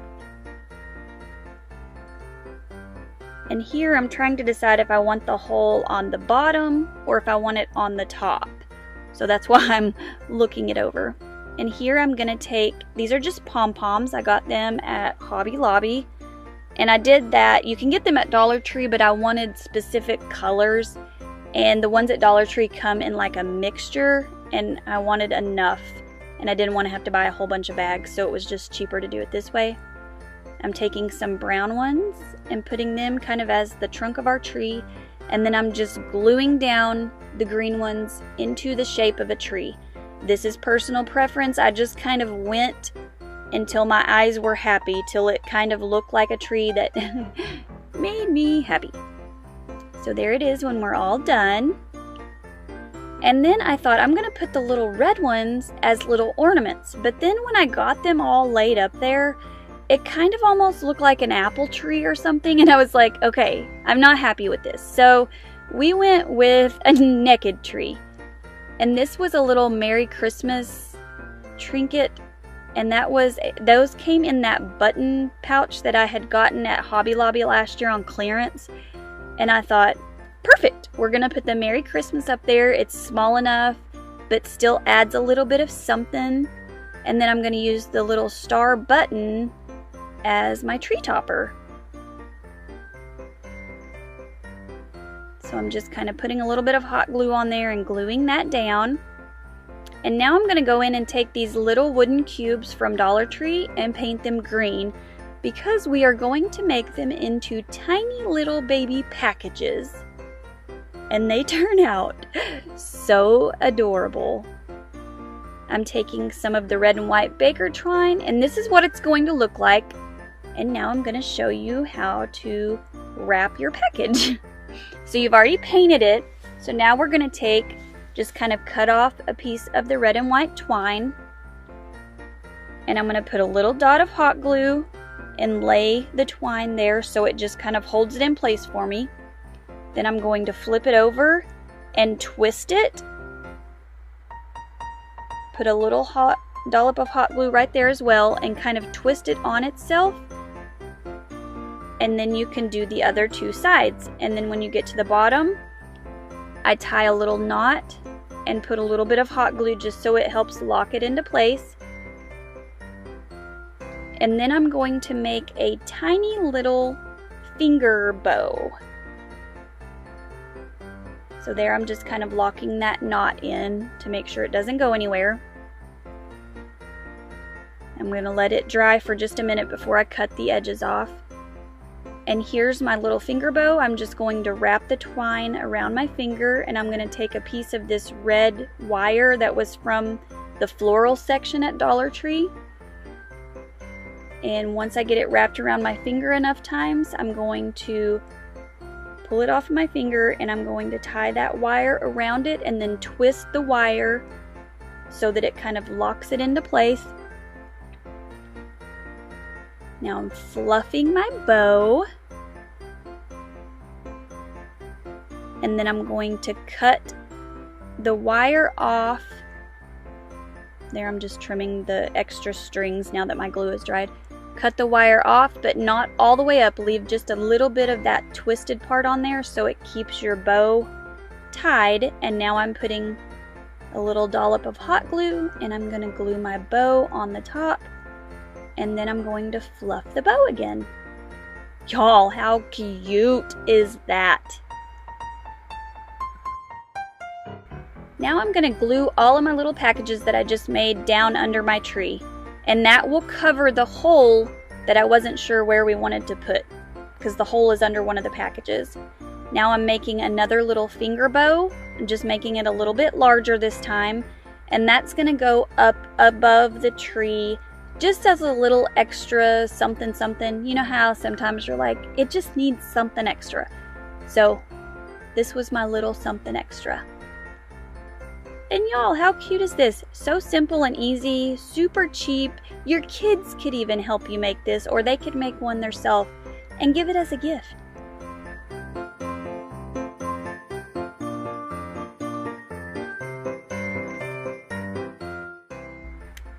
And here I'm trying to decide if I want the hole on the bottom or if I want it on the top. So that's why I'm looking it over. And here I'm gonna take, these are just pom-poms. I got them at Hobby Lobby. And I did that, you can get them at Dollar Tree, but I wanted specific colors. And the ones at Dollar Tree come in like a mixture, and I wanted enough. And I didn't want to have to buy a whole bunch of bags, so it was just cheaper to do it this way. I'm taking some brown ones and putting them kind of as the trunk of our tree, and then I'm just gluing down the green ones into the shape of a tree. This is personal preference. I just kind of went until my eyes were happy, till it kind of looked like a tree that made me happy. So there it is when we're all done. And then I thought I'm going to put the little red ones as little ornaments. But then when I got them all laid up there, it kind of almost looked like an apple tree or something. And I was like, okay, I'm not happy with this. So we went with a naked tree. And this was a little Merry Christmas trinket. And those came in that button pouch that I had gotten at Hobby Lobby last year on clearance. And I thought, perfect, we're gonna put the Merry Christmas up there. It's small enough, but still adds a little bit of something. And then I'm gonna use the little star button as my tree topper. So I'm just kind of putting a little bit of hot glue on there and gluing that down. And now I'm gonna go in and take these little wooden cubes from Dollar Tree and paint them green, because we are going to make them into tiny little baby packages. And they turn out so adorable. I'm taking some of the red and white baker twine, and this is what it's going to look like. And now I'm going to show you how to wrap your package. So you've already painted it, so now we're going to just kind of cut off a piece of the red and white twine, and I'm going to put a little dot of hot glue and lay the twine there so it just kind of holds it in place for me. Then I'm going to flip it over and twist it. Put a little hot dollop of hot glue right there as well and kind of twist it on itself. And then you can do the other two sides. And then when you get to the bottom, I tie a little knot and put a little bit of hot glue just so it helps lock it into place. And then I'm going to make a tiny little finger bow. So there I'm just kind of locking that knot in to make sure it doesn't go anywhere. I'm going to let it dry for just a minute before I cut the edges off. And here's my little finger bow. I'm just going to wrap the twine around my finger, and I'm going to take a piece of this red wire that was from the floral section at Dollar Tree. And once I get it wrapped around my finger enough times, I'm going to pull it off my finger and I'm going to tie that wire around it and then twist the wire so that it kind of locks it into place. Now I'm fluffing my bow, and then I'm going to cut the wire off. There, I'm just trimming the extra strings now that my glue is dried. Cut the wire off, but not all the way up. Leave just a little bit of that twisted part on there so it keeps your bow tied. And now I'm putting a little dollop of hot glue, and I'm going to glue my bow on the top. And then I'm going to fluff the bow again. Y'all, how cute is that? Now I'm going to glue all of my little packages that I just made down under my tree. And that will cover the hole that I wasn't sure where we wanted to put, because the hole is under one of the packages. Now I'm making another little finger bow. I'm just making it a little bit larger this time. And that's going to go up above the tree, just as a little extra something something. You know how sometimes you're like, it just needs something extra. So this was my little something extra. And y'all, how cute is this? So simple and easy, super cheap. Your kids could even help you make this, or they could make one themselves and give it as a gift.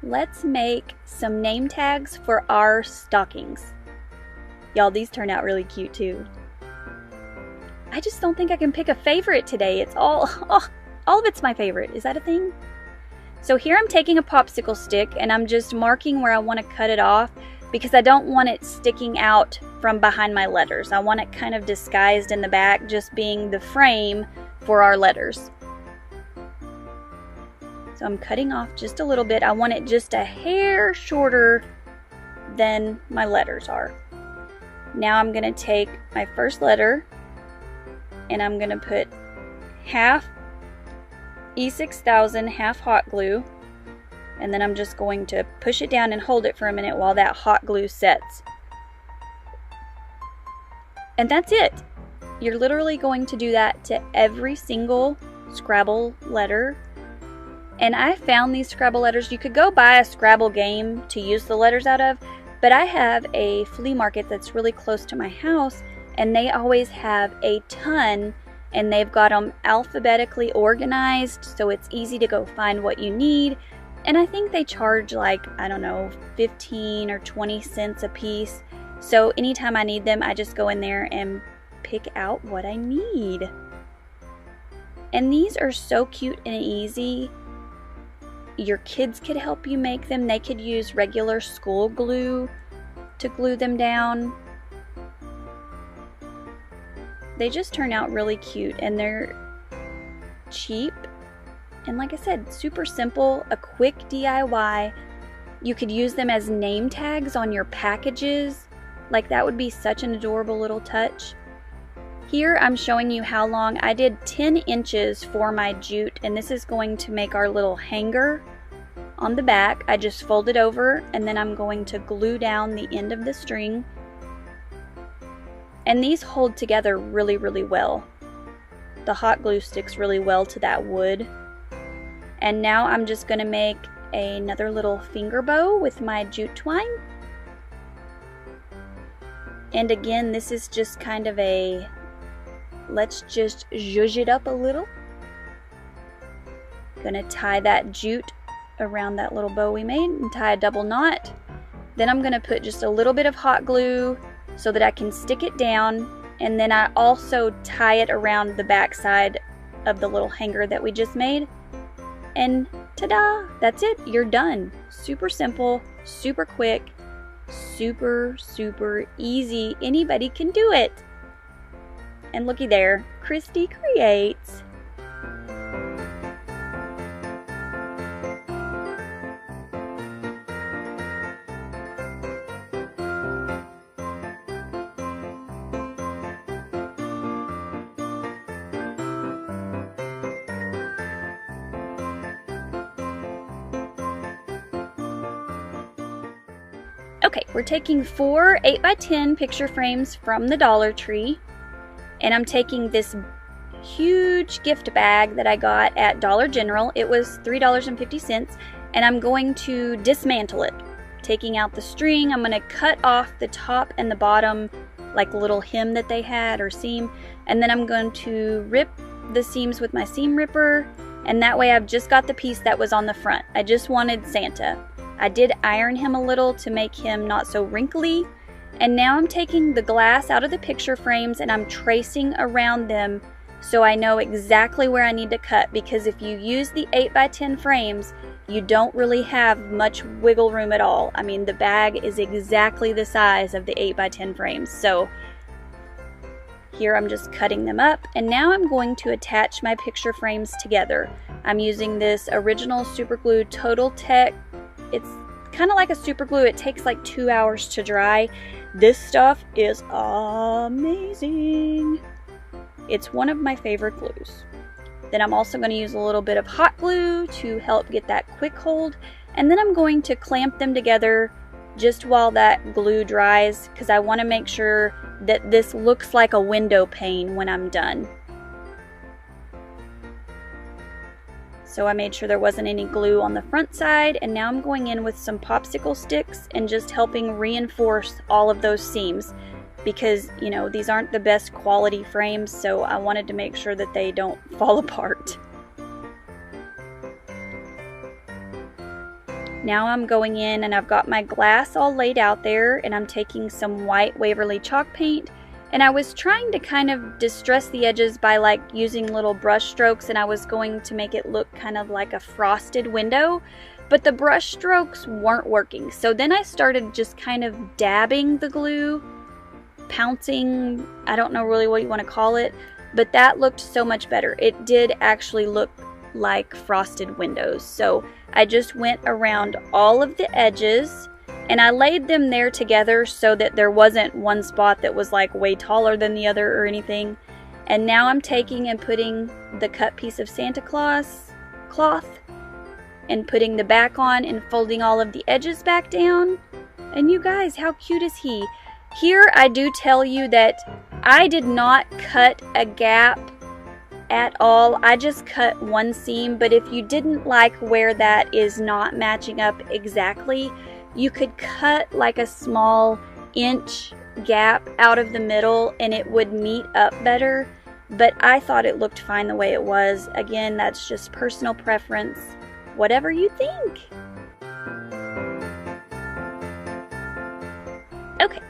Let's make some name tags for our stockings. Y'all, these turn out really cute too. I just don't think I can pick a favorite today. It's all of it's my favorite. Is that a thing? So here I'm taking a popsicle stick and I'm just marking where I want to cut it off because I don't want it sticking out from behind my letters. I want it kind of disguised in the back, just being the frame for our letters. So I'm cutting off just a little bit. I want it just a hair shorter than my letters are. Now I'm going to take my first letter and I'm going to put half E6000 half hot glue, and then I'm just going to push it down and hold it for a minute while that hot glue sets. And that's it. You're literally going to do that to every single Scrabble letter. And I found these Scrabble letters. You could go buy a Scrabble game to use the letters out of, but I have a flea market that's really close to my house, and they always have a ton. And they've got them alphabetically organized, so it's easy to go find what you need. And I think they charge like, I don't know, 15 or 20 cents a piece. So anytime I need them, I just go in there and pick out what I need. And these are so cute and easy. Your kids could help you make them. They could use regular school glue to glue them down. They just turn out really cute, and they're cheap, and like I said, super simple, a quick DIY. You could use them as name tags on your packages. Like, that would be such an adorable little touch. Here I'm showing you how long. I did 10 inches for my jute, and this is going to make our little hanger on the back. I just fold it over, and then I'm going to glue down the end of the string. And these hold together really, really well. The hot glue sticks really well to that wood. And now I'm just going to make another little finger bow with my jute twine. And again, this is just kind of a, let's just zhuzh it up a little. Gonna tie that jute around that little bow we made and tie a double knot. Then I'm gonna put just a little bit of hot glue so that I can stick it down, and then I also tie it around the back side of the little hanger that we just made. And ta-da! That's it, you're done. Super simple, super quick, super easy. Anybody can do it. And looky there, Christi Creates. Okay, we're taking 4 8x10 picture frames from the Dollar Tree, and I'm taking this huge gift bag that I got at Dollar General. It was $3.50, and I'm going to dismantle it. Taking out the string, I'm going to cut off the top and the bottom, like little hem that they had, or seam, and then I'm going to rip the seams with my seam ripper, and that way I've just got the piece that was on the front. I just wanted Santa. I did iron him a little to make him not so wrinkly. And now I'm taking the glass out of the picture frames and I'm tracing around them so I know exactly where I need to cut, because if you use the 8x10 frames, you don't really have much wiggle room at all. I mean, the bag is exactly the size of the 8x10 frames. So here I'm just cutting them up, and now I'm going to attach my picture frames together. I'm using this original super glue Total Tech. It's kind of like a super glue. It takes like 2 hours to dry. This stuff is amazing. It's one of my favorite glues. Then I'm also going to use a little bit of hot glue to help get that quick hold. And then I'm going to clamp them together just while that glue dries, because I want to make sure that this looks like a window pane when I'm done. So I made sure there wasn't any glue on the front side, and now I'm going in with some popsicle sticks and just helping reinforce all of those seams, because, you know, these aren't the best quality frames, so I wanted to make sure that they don't fall apart. Now I'm going in and I've got my glass all laid out there, and I'm taking some white Waverly chalk paint, and I was trying to kind of distress the edges by like using little brush strokes, and I was going to make it look kind of like a frosted window, but the brush strokes weren't working. So then I started just kind of dabbing the glue, pouncing, I don't know really what you want to call it, but that looked so much better. It did actually look like frosted windows. So I just went around all of the edges and I laid them there together so that there wasn't one spot that was like way taller than the other or anything. And now I'm taking and putting the cut piece of Santa Claus cloth and putting the back on and folding all of the edges back down. And you guys, how cute is he? Here I do tell you that I did not cut a gap at all. I just cut one seam, but if you didn't like where that is not matching up exactly, you could cut like a small inch gap out of the middle and it would meet up better, but I thought it looked fine the way it was. Again, that's just personal preference. Whatever you think. Okay,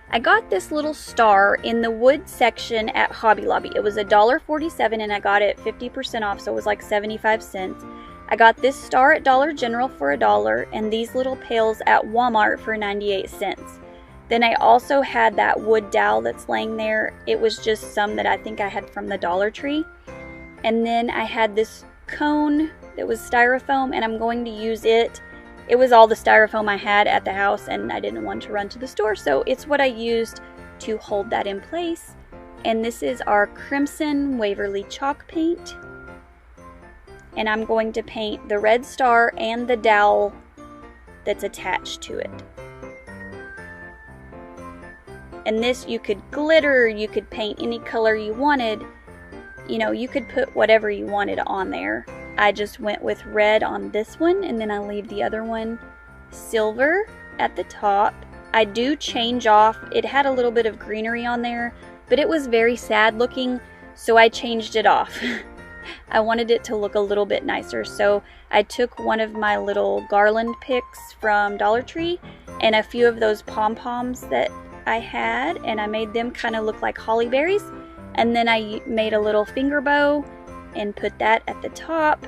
I got this little star in the wood section at Hobby Lobby. It was $1.47 and I got it 50% off, so it was like 75 cents. I got this star at Dollar General for $1 and these little pails at Walmart for 98 cents. Then I also had that wood dowel that's laying there. It was just some that I think I had from the Dollar Tree. And then I had this cone that was styrofoam, and I'm going to use it. It was all the styrofoam I had at the house and I didn't want to run to the store, so it's what I used to hold that in place. And this is our Crimson Waverly chalk paint. And I'm going to paint the red star and the dowel that's attached to it. And this you could glitter, you could paint any color you wanted. You know, you could put whatever you wanted on there. I just went with red on this one, and then I leave the other one silver at the top. I do change off. It had a little bit of greenery on there, but it was very sad looking, so I changed it off. I wanted it to look a little bit nicer. So I took one of my little garland picks from Dollar Tree and a few of those pom-poms that I had, and I made them kind of look like holly berries. And then I made a little finger bow and put that at the top.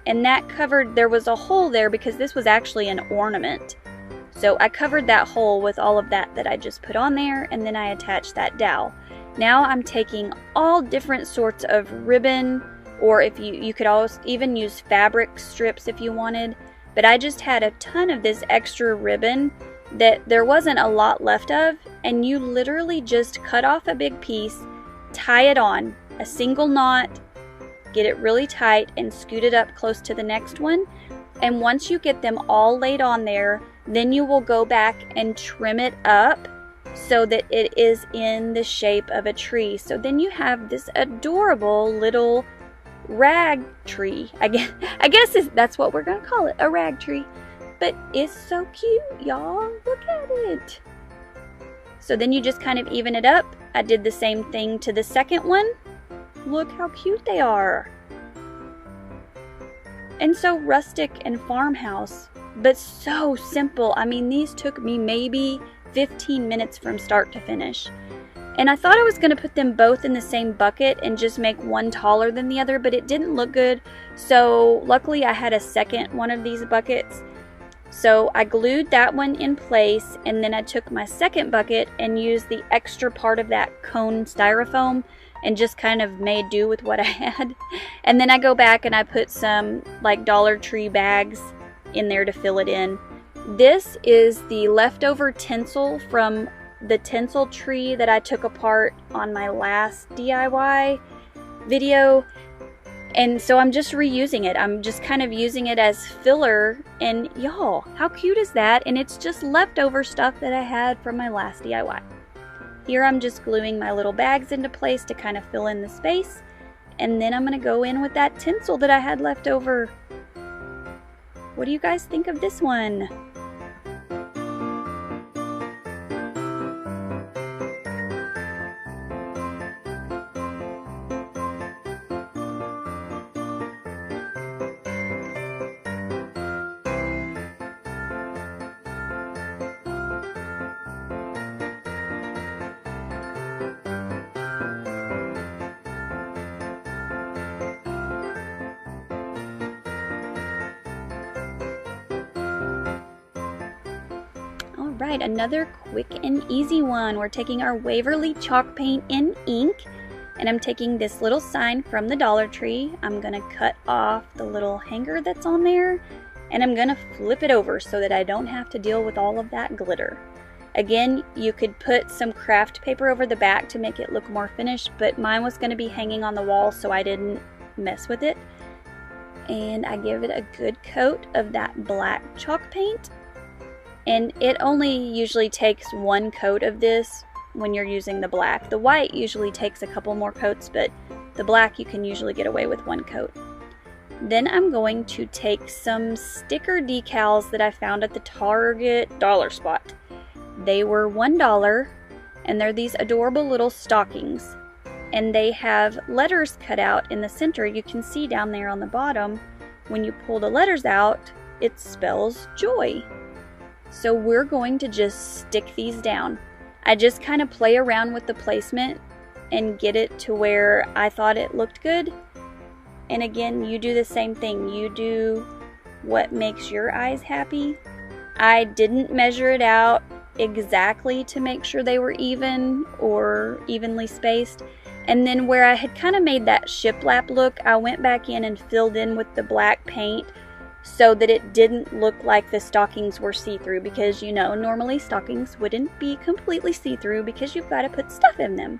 And that covered, there was a hole there because this was actually an ornament. So I covered that hole with all of that I just put on there, and then I attached that dowel. Now I'm taking all different sorts of ribbon, or if you could also even use fabric strips if you wanted. But I just had a ton of this extra ribbon that there wasn't a lot left of, and you literally just cut off a big piece, tie it on, a single knot, get it really tight, and scoot it up close to the next one. And once you get them all laid on there, then you will go back and trim it up so that it is in the shape of a tree. So then you have this adorable little rag tree. I guess that's what we're gonna call it, a rag tree. But it's so cute, y'all. Look at it. So then you just kind of even it up. I did the same thing to the second one. Look how cute they are. And so rustic and farmhouse, but so simple. I mean, these took me maybe 15 minutes from start to finish. And I thought I was going to put them both in the same bucket and just make one taller than the other, but it didn't look good. So luckily I had a second one of these buckets. So I glued that one in place, and then I took my second bucket and used the extra part of that cone styrofoam and just kind of made do with what I had. And then I go back and I put some like Dollar Tree bags in there to fill it in. This is the leftover tinsel from the tinsel tree that I took apart on my last DIY video. And so I'm just reusing it. I'm just kind of using it as filler. And y'all, how cute is that? And it's just leftover stuff that I had from my last DIY. Here I'm just gluing my little bags into place to kind of fill in the space. And then I'm going to go in with that tinsel that I had left over. What do you guys think of this one? Alright, another quick and easy one. We're taking our Waverly chalk paint in ink, and I'm taking this little sign from the Dollar Tree. I'm going to cut off the little hanger that's on there, and I'm going to flip it over so that I don't have to deal with all of that glitter. Again, you could put some craft paper over the back to make it look more finished, but mine was going to be hanging on the wall, so I didn't mess with it. And I give it a good coat of that black chalk paint. And it only usually takes one coat of this when you're using the black. The white usually takes a couple more coats, but the black you can usually get away with one coat. Then I'm going to take some sticker decals that I found at the Target dollar spot. They were $1, and they're these adorable little stockings. And they have letters cut out in the center. You can see down there on the bottom, when you pull the letters out, it spells joy. So we're going to just stick these down. I just kind of play around with the placement and get it to where I thought it looked good. And again, you do the same thing. You do what makes your eyes happy. I didn't measure it out exactly to make sure they were even or evenly spaced. And then where I had kind of made that shiplap look, I went back in and filled in with the black paint so that it didn't look like the stockings were see-through, because you know normally stockings wouldn't be completely see-through because you've got to put stuff in them.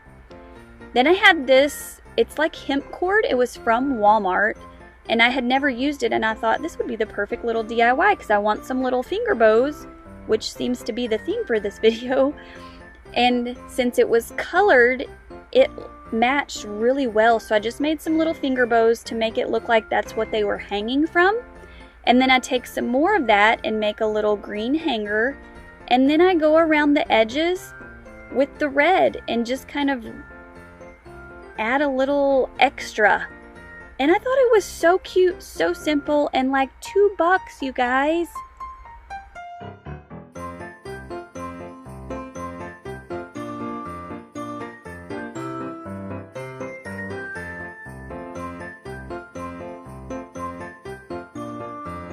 Then I had this, it's like hemp cord. It was from Walmart and I had never used it, and I thought this would be the perfect little DIY because I want some little finger bows, which seems to be the theme for this video. And since it was colored, it matched really well, so I just made some little finger bows to make it look like that's what they were hanging from. And then I take some more of that and make a little green hanger, and then I go around the edges with the red and just kind of add a little extra. And I thought it was so cute, so simple, and like $2, you guys.